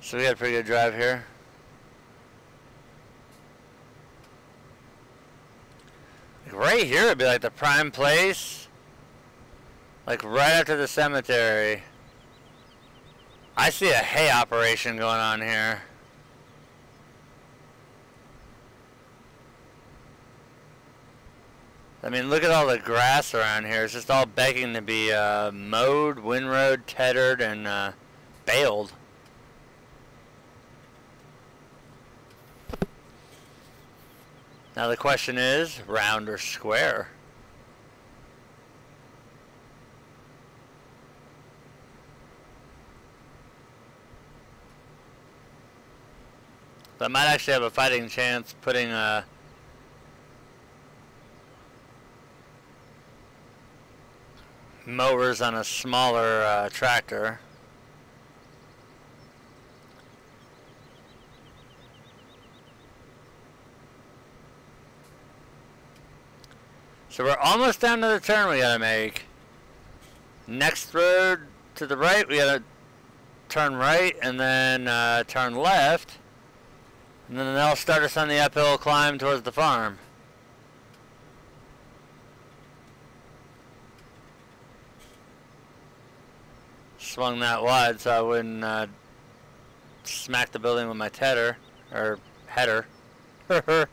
So we got a pretty good drive here. Like right here would be like the prime place. Like right after the cemetery. I see a hay operation going on here. I mean, look at all the grass around here. It's just all begging to be mowed, windrowed, tethered, and baled. Now the question is, round or square? So I might actually have a fighting chance putting mowers on a smaller tractor. So we're almost down to the turn we gotta make. Next road to the right, we gotta turn right and then turn left. And then that'll start us on the uphill climb towards the farm. Swung that wide so I wouldn't smack the building with my tedder, or header. Look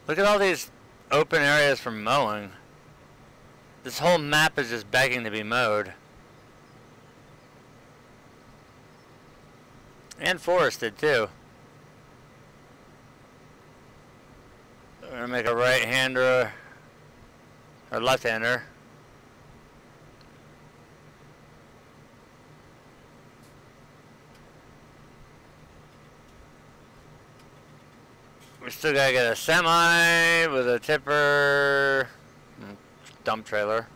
at all these open areas for mowing. This whole map is just begging to be mowed. And forested too. We're gonna make a right-hander or left-hander. We still gotta get a semi with a tipper, dump trailer.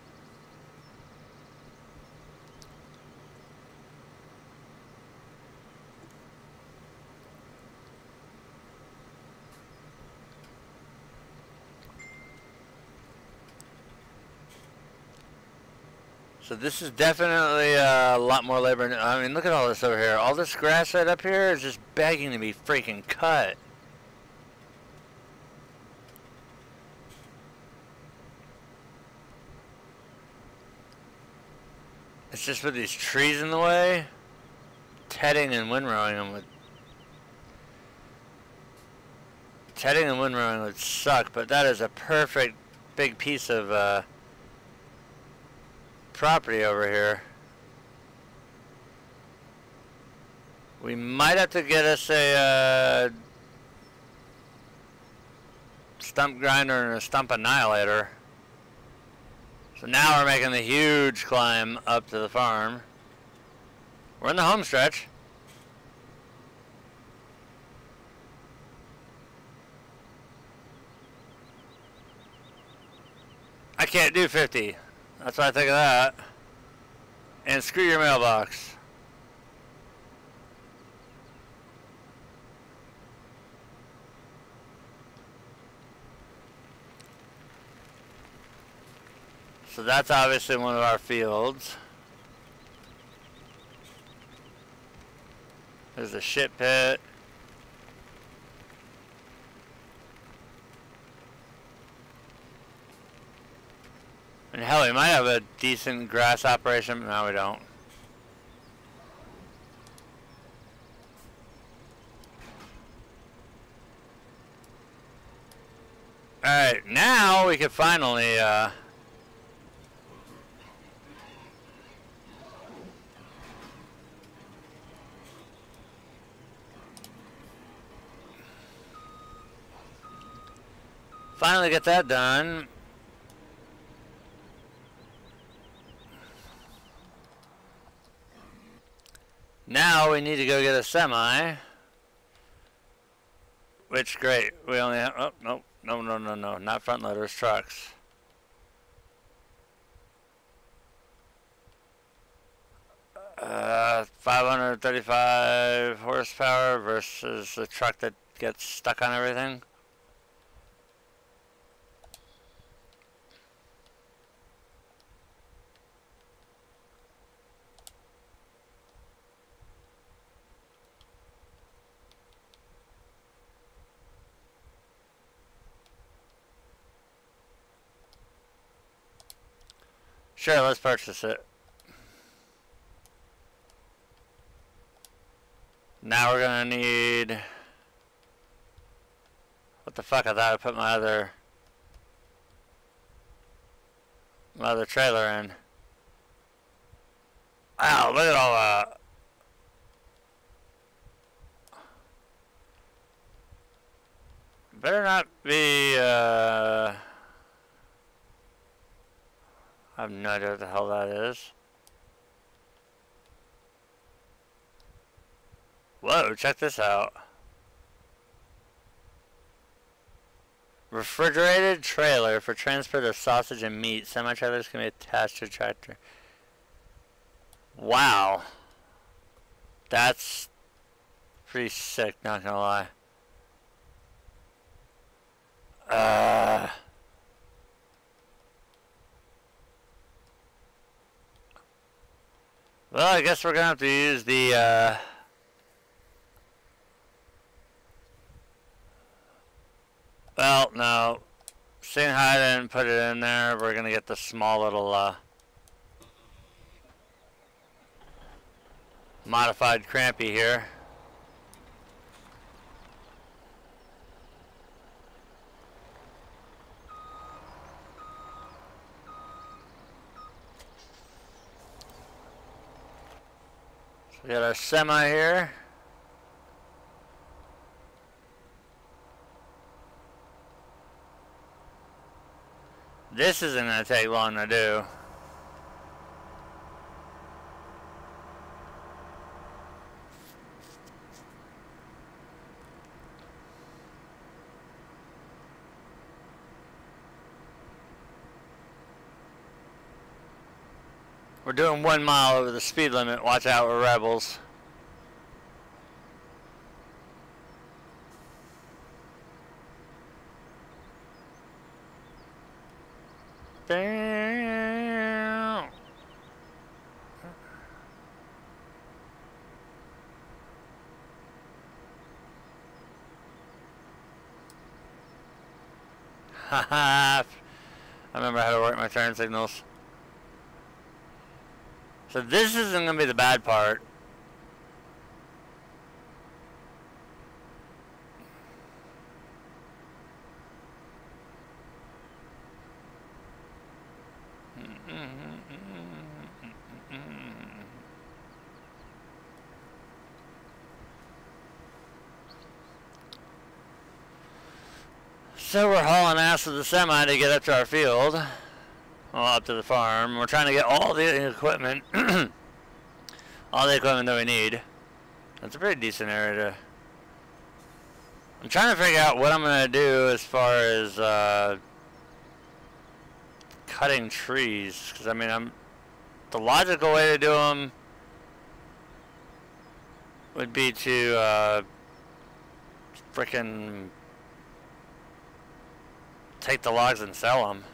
So this is definitely a lot more labor. I mean, look at all this over here. All this grass right up here is just begging to be freaking cut. It's just with these trees in the way, tedding and windrowing them would... Tedding and windrowing would suck, but that is a perfect big piece of property over here. We might have to get us a stump grinder and a stump annihilator. So now we're making the huge climb up to the farm. We're in the home stretch. I can't do 50. That's what I think of that. And screw your mailbox. So that's obviously one of our fields. There's a shit pit. And hell, we might have a decent grass operation, but no, we don't. Alright, now we can finally, finally get that done. Now we need to go get a semi. Which, great. We only have, oh, no, no, no, no, no, not front loaders, trucks. Uh, 535 horsepower versus a truck that gets stuck on everything. Sure, let's purchase it. Now we're gonna need... What the fuck, I thought I put my other trailer in. Wow, look at all that. Better not be, I have no idea what the hell that is. Whoa, check this out. Refrigerated trailer for transport of sausage and meat. Semi-trailers can be attached to a tractor. Wow. That's pretty sick, not gonna lie. Well, I guess we're gonna have to use the, well, no. Seeing how I didn't put it in there, we're gonna get the small little, modified crampy here. We got our semi here. This isn't going to take long to do. We're doing 1 mile over the speed limit. Watch out, we're rebels. Damn. Haha. I remember how to work my turn signals. So this isn't going to be the bad part. So we're hauling ass with the semi to get up to our field. Well, up to the farm. We're trying to get all the equipment. All the equipment that we need. That's a pretty decent area to... I'm trying to figure out what I'm going to do as far as cutting trees. Because, I mean, The logical way to do them would be to frickin' take the logs and sell them.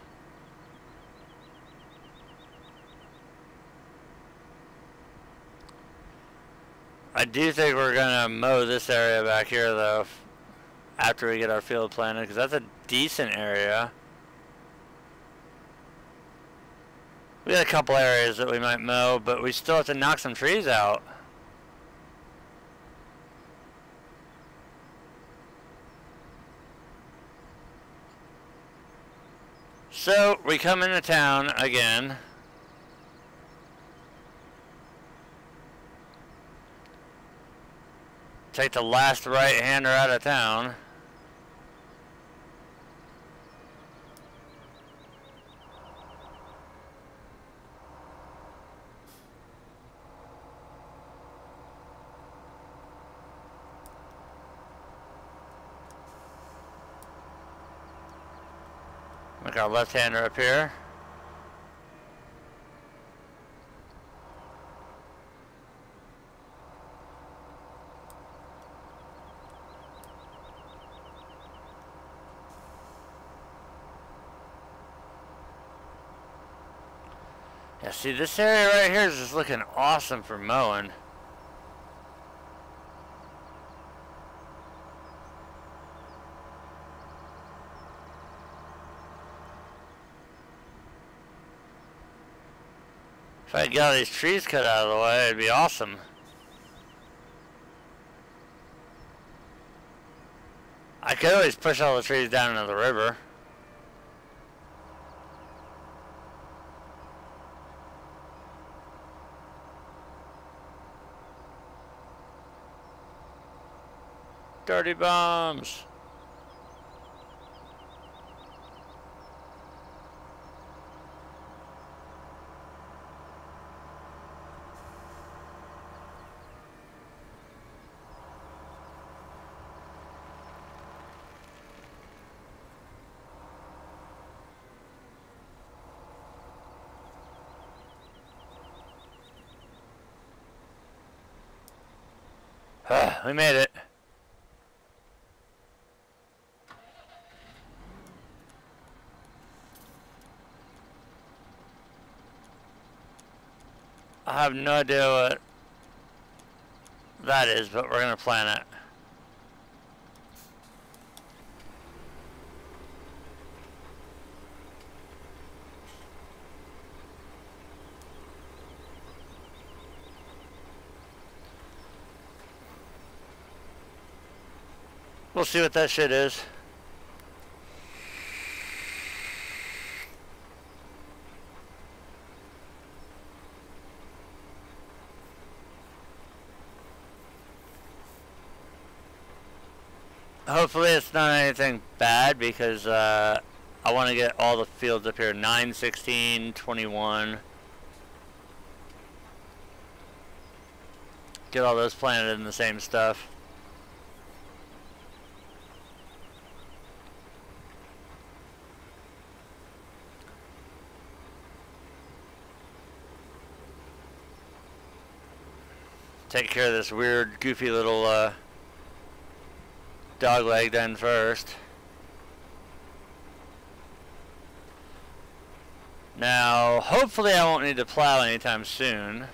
I do think we're gonna mow this area back here though after we get our field planted, because that's a decent area. We got a couple areas that we might mow, but we still have to knock some trees out. So we come into town again. Take the last right-hander out of town. Make our left-hander up here. Yeah, see, this area right here is just looking awesome for mowing. If I could get all these trees cut out of the way, it'd be awesome. I could always push all the trees down into the river. Dirty bombs. We made it. I have no idea what that is, but we're gonna plant it. We'll see what that shit is. Hopefully it's not anything bad, because I want to get all the fields up here. 9, 16, 21. Get all those planted in the same stuff. Take care of this weird, goofy little dog leg then first. Now, hopefully I won't need to plow anytime soon.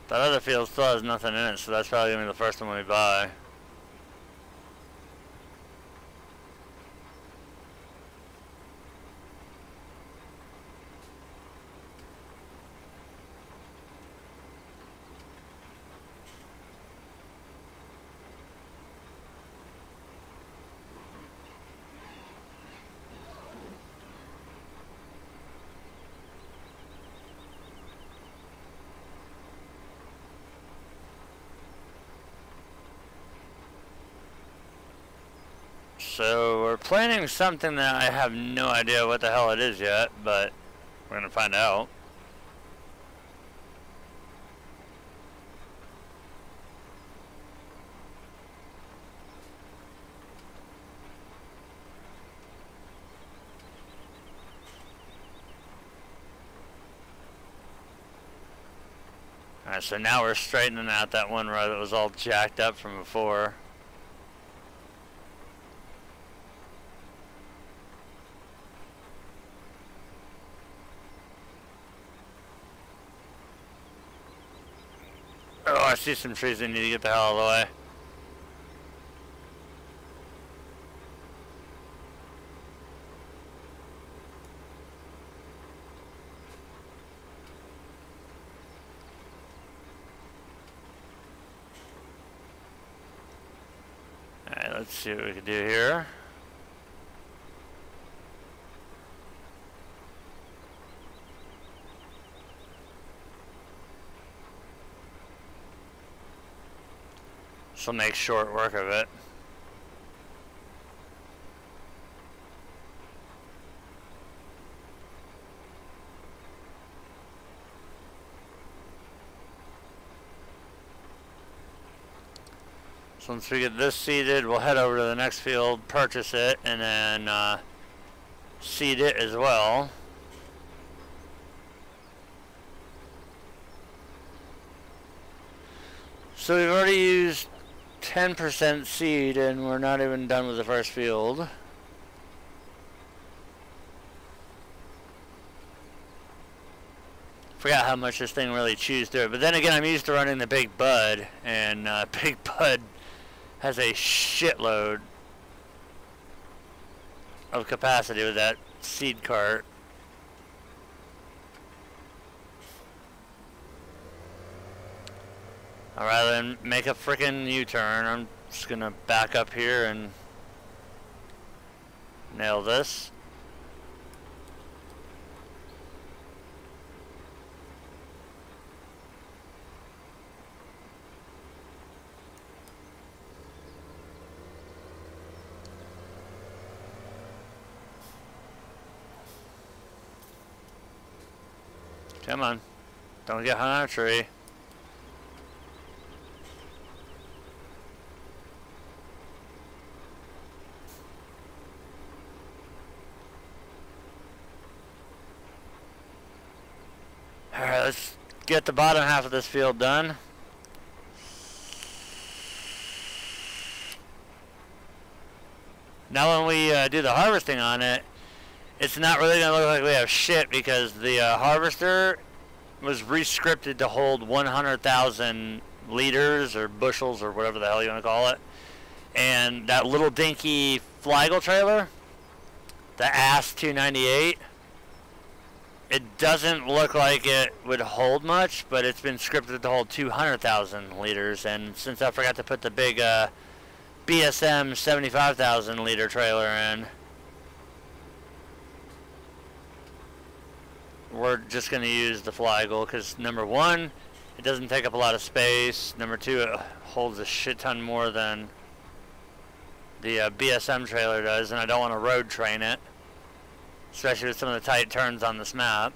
That other field still has nothing in it, so that's probably going to be the first one we buy. So we're planning something that I have no idea what the hell it is yet, but we're gonna find out. Alright, so now we're straightening out that one row that was all jacked up from before. Oh, I see some trees that need to get the hell out of the way. Alright, let's see what we can do here. So make short work of it. So once we get this seeded, we'll head over to the next field, purchase it, and then seed it as well. So we've already used 10% seed and we're not even done with the first field. Forgot how much this thing really chews through it. But then again, I'm used to running the Big Bud, and Big Bud has a shitload of capacity with that seed cart. Rather than make a frickin' U-turn, I'm just gonna back up here and nail this. Come on, don't get hung on a tree. Alright, let's get the bottom half of this field done. Now when we do the harvesting on it, it's not really going to look like we have shit because the harvester was re-scripted to hold 100,000 liters or bushels or whatever the hell you want to call it. And that little dinky flagel trailer, the ASS 298, it doesn't look like it would hold much, but it's been scripted to hold 200,000 liters. And since I forgot to put the big BSM 75,000 liter trailer in, we're just going to use the flagel because number one, it doesn't take up a lot of space. Number two, it holds a shit ton more than the BSM trailer does, and I don't want to road train it, especially with some of the tight turns on this map.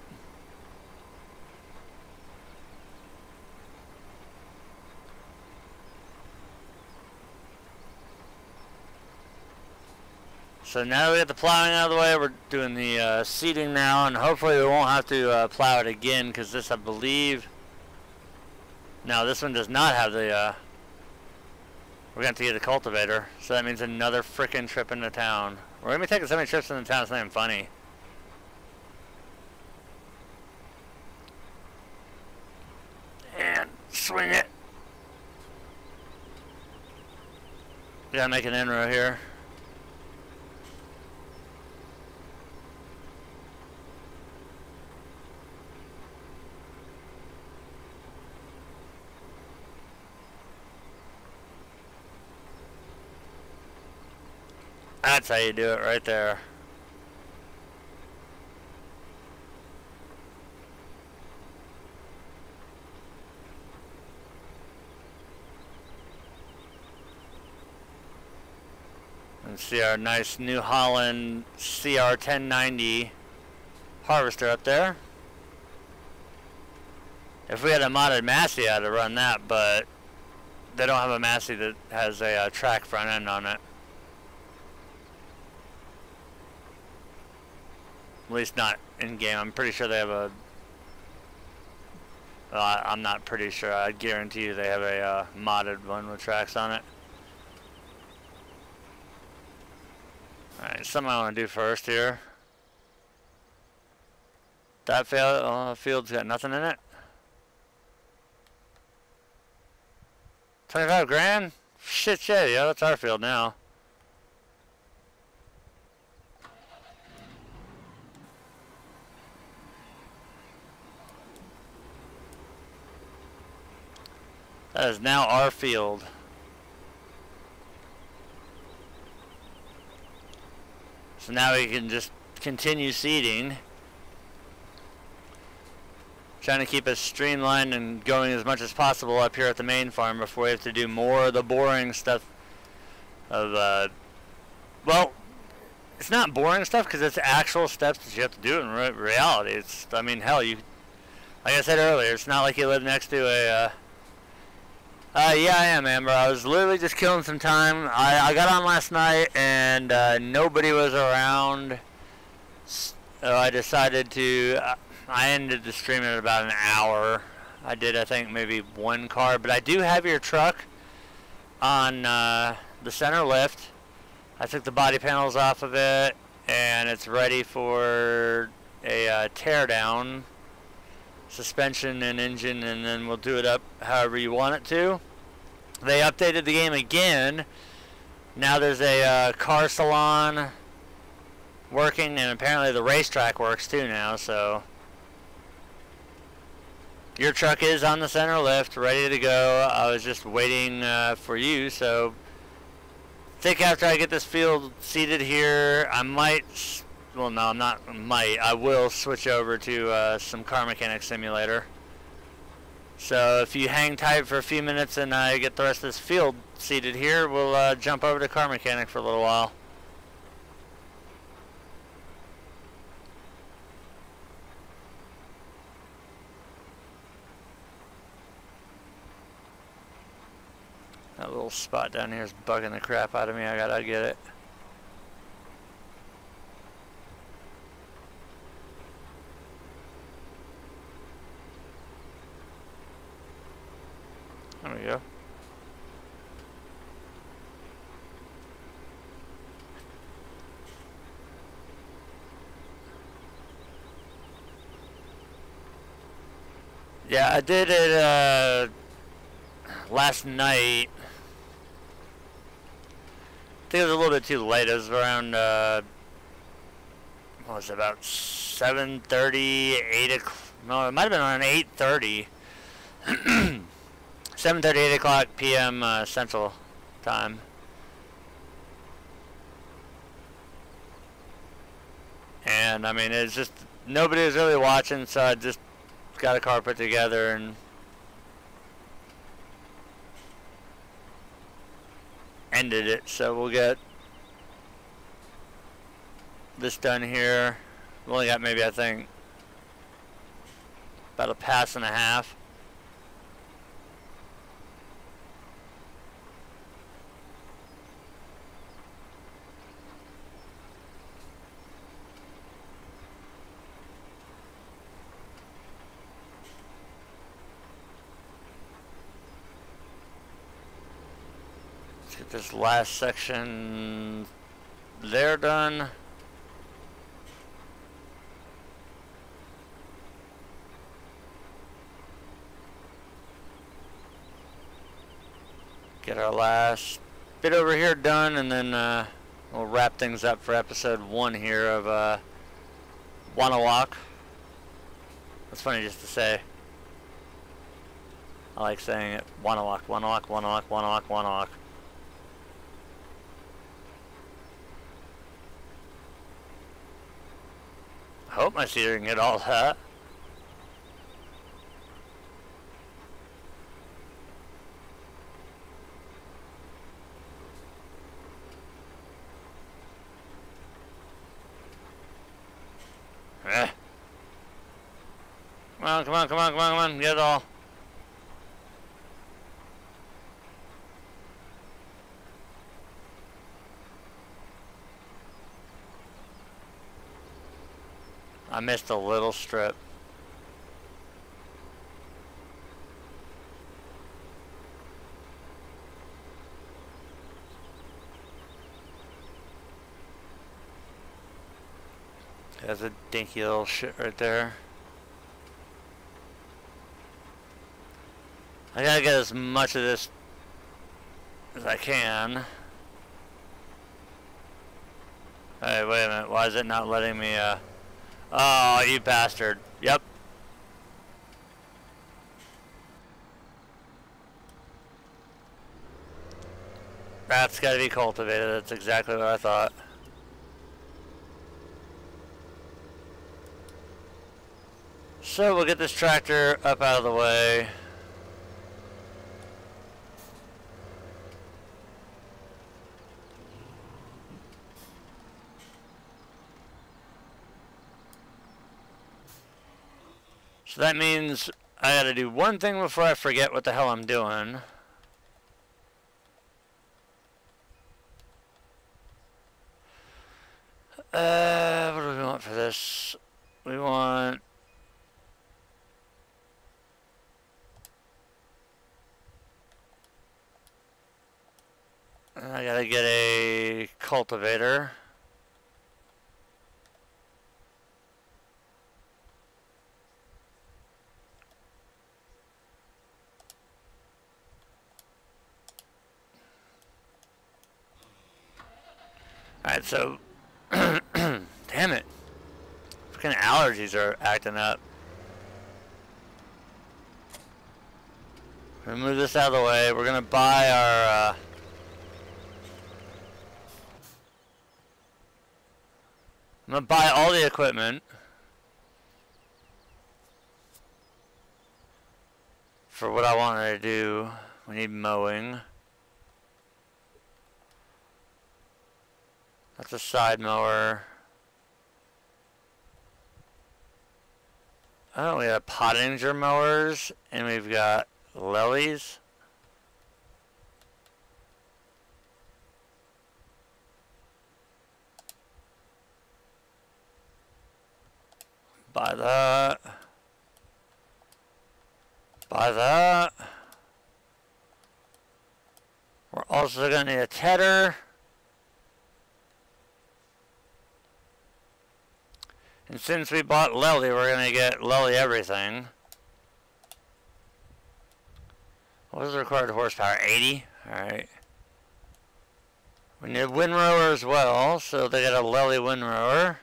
So now we got the plowing out of the way, we're doing the seeding now, and hopefully we won't have to plow it again, because this, I believe, no, this one does not have the, we're going to have to get a cultivator, so that means another frickin' trip into town. We're going to be taking so many trips into town, it's not even funny. And swing it. Gotta make an inrow here. That's how you do it right there. can see our nice New Holland CR 1090 harvester up there. If we had a modded Massey, I'd have run that, but they don't have a Massey that has a track front end on it. At least not in game. I'm pretty sure they have a. I'm not pretty sure. I guarantee you they have a modded one with tracks on it. Alright, something I want to do first here. That field's got nothing in it. 25 grand? Shit, yeah, that's our field now. That is now our field. So now we can just continue seeding. Trying to keep us streamlined and going as much as possible up here at the main farm before we have to do more of the boring stuff of, well, it's not boring stuff because it's actual steps that you have to do in reality. It's, I mean, hell, you, like I said earlier, it's not like you live next to a, yeah, I am, Amber. I was literally just killing some time. I got on last night and nobody was around. So I decided to, I ended the stream at about an hour. I did, I think, maybe one car. But I do have your truck on the center lift. I took the body panels off of it and it's ready for a tear down. Suspension and engine, and then we'll do it up however you want it to. They updated the game again. Now there's a car salon working, and apparently the racetrack works too now. So your truck is on the center lift, ready to go. I was just waiting for you. So I think after I get this field seated here, I might. Well, no, I'm not. I will switch over to some Car Mechanic Simulator. So if you hang tight for a few minutes and I get the rest of this field seated here, we'll jump over to Car Mechanic for a little while. That little spot down here is bugging the crap out of me. I gotta get it. There we go. Yeah, I did it last night. I think it was a little bit too late. It was around what was it, about 7:30, 8 o'clock. No, it might have been around 8:30. 7:30, 8 o'clock p.m. Central Time. And I mean, it's just nobody was really watching, so I just got a car put together and ended it. So we'll get this done here. We only got maybe, I think, about a pass and a half. Get this last section there done. Get our last bit over here done, and then we'll wrap things up for episode 1 here of Wonewoc. That's funny just to say. I like saying it. Wonewoc, Wonewoc, Wonewoc, Wonewoc, Wonewoc. I hope my seeder can get all that. Eh. Come on, come on, come on, come on, come on. Get it all. I missed a little strip. That's a dinky little shit right there. I gotta get as much of this as I can. Hey, wait a minute. Why is it not letting me, Oh, you bastard. Yep. That's gotta be cultivated. That's exactly what I thought. So we'll get this tractor up out of the way. So that means I gotta do one thing before I forget what the hell I'm doing. What do we want for this? We want... I gotta get a cultivator. Alright, so... Damn it. Freaking allergies are acting up. We're gonna move this out of the way. We're gonna buy our... I'm gonna buy all the equipment for what I wanted to do. We need mowing. That's a side mower. Oh, we have Pottinger mowers, and we've got lilies. Buy that. Buy that. We're also going to need a tedder. And since we bought Lely, we're going to get Lely everything. What is the required horsepower? 80? Alright. We need a windrower as well, so they got a Lely windrower.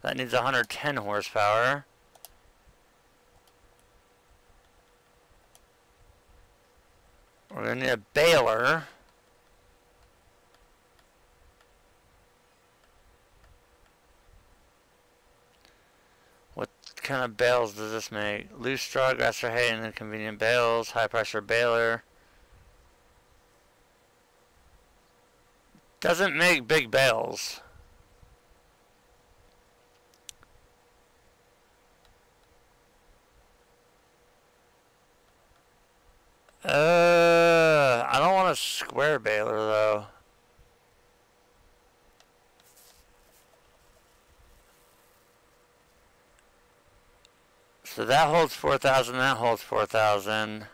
That needs 110 horsepower. We're going to need a baler. What kind of bales does this make? Loose straw, grass or hay, and inconvenient bales. High pressure baler. Doesn't make big bales. I don't want a square baler though. So that holds 4,000, that holds 4,000.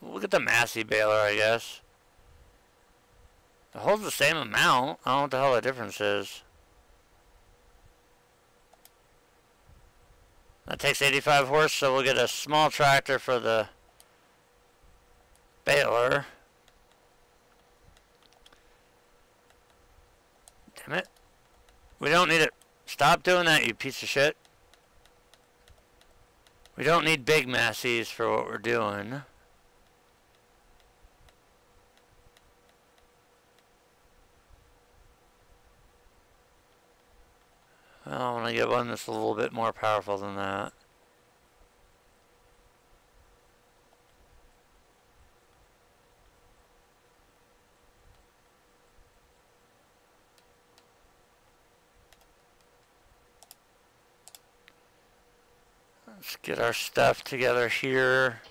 Look at the Massey baler, I guess. It holds the same amount. I don't know what the hell the difference is. That takes 85 horse, so we'll get a small tractor for the baler. Damn it. We don't need it. Stop doing that, you piece of shit. We don't need big Masseys for what we're doing. Well, I want to get one that's a little bit more powerful than that. Let's get our stuff together here.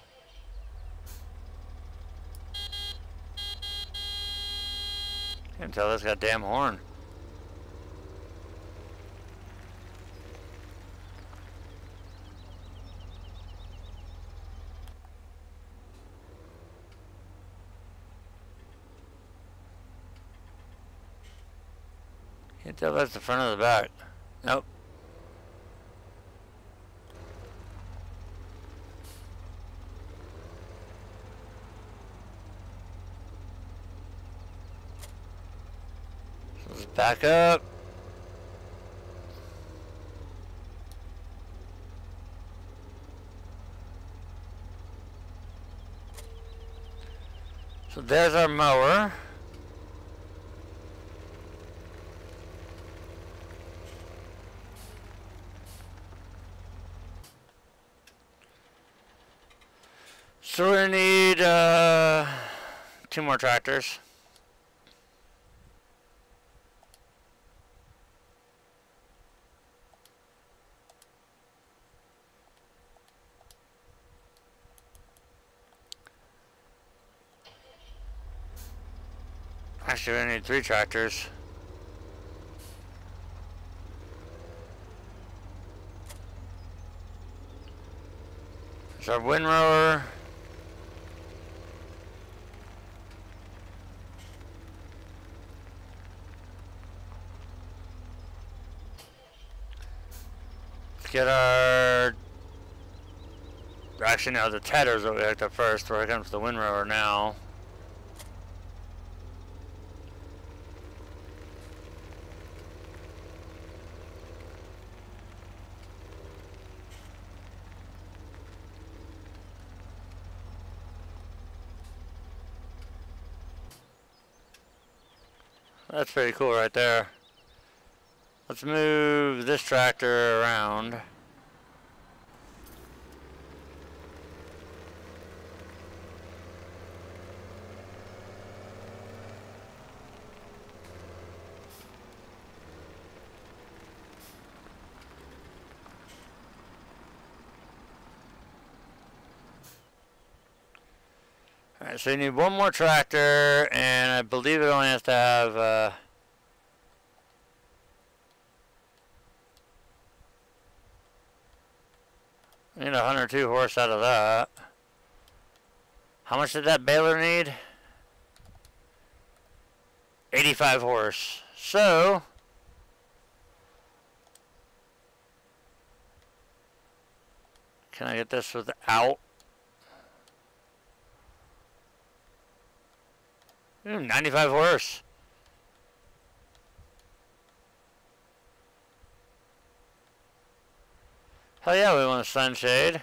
Can't tell this goddamn horn. Can't tell if that's the front or the back. Nope. So let's back up. So there's our mower. So we're gonna need 2 more tractors. Actually, we need 3 tractors. There's our windrower. Let's get our... Actually, no, the tedder's what we hooked up first. Here comes the windrower now. That's pretty cool right there. Let's move this tractor around. Alright, so you need 1 more tractor, and I believe it only has to have I need 102 horse out of that. How much did that baler need? 85 horse. So can I get this without? 95 horse. Hell yeah, we want a sunshade.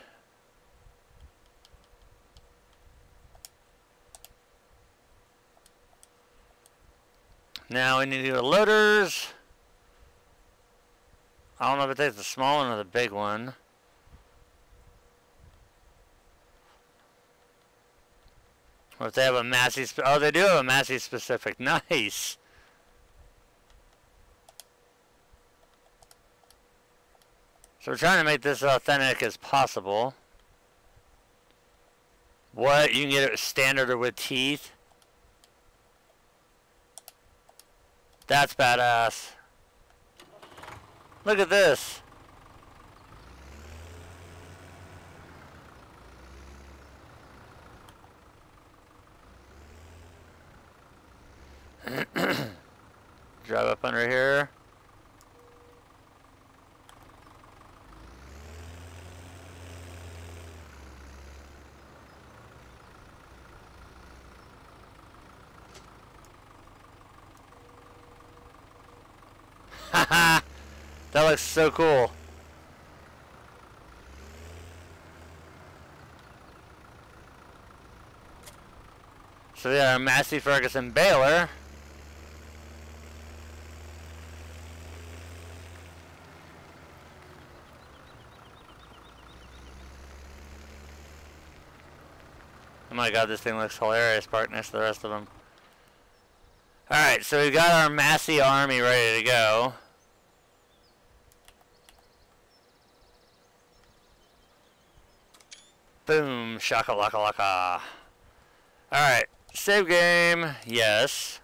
Now we need to do the loaders. I don't know if it takes the small one or the big one. Or if they have a Massey... Oh, they do have a Massey specific. Nice. So we're trying to make this as authentic as possible. What? You can get it standard or with teeth? That's badass. Look at this. Drive up under here. Haha, that looks so cool. So we got our Massey Ferguson baler. my god, this thing looks hilarious parked next to the rest of them. Alright, so we've got our Massey army ready to go. Boom, shaka-laka-laka. Alright, save game, yes.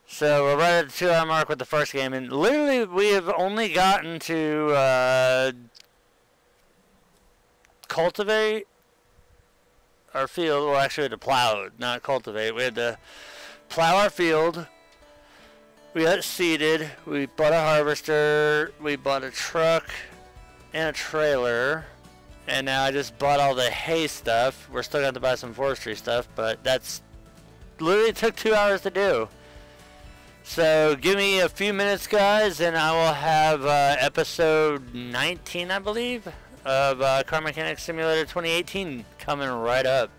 So we're right at the 2 hour mark with the first game, and literally we have only gotten to cultivate our field. Well, actually we had to plow it, not cultivate. We had to plow our field. We got it seeded. We bought a harvester. We bought a truck and a trailer. And now I just bought all the hay stuff. We're still going to buy some forestry stuff, but that's literally took 2 hours to do. So give me a few minutes, guys, and I will have episode 19, I believe, of Car Mechanic Simulator 2018 coming right up.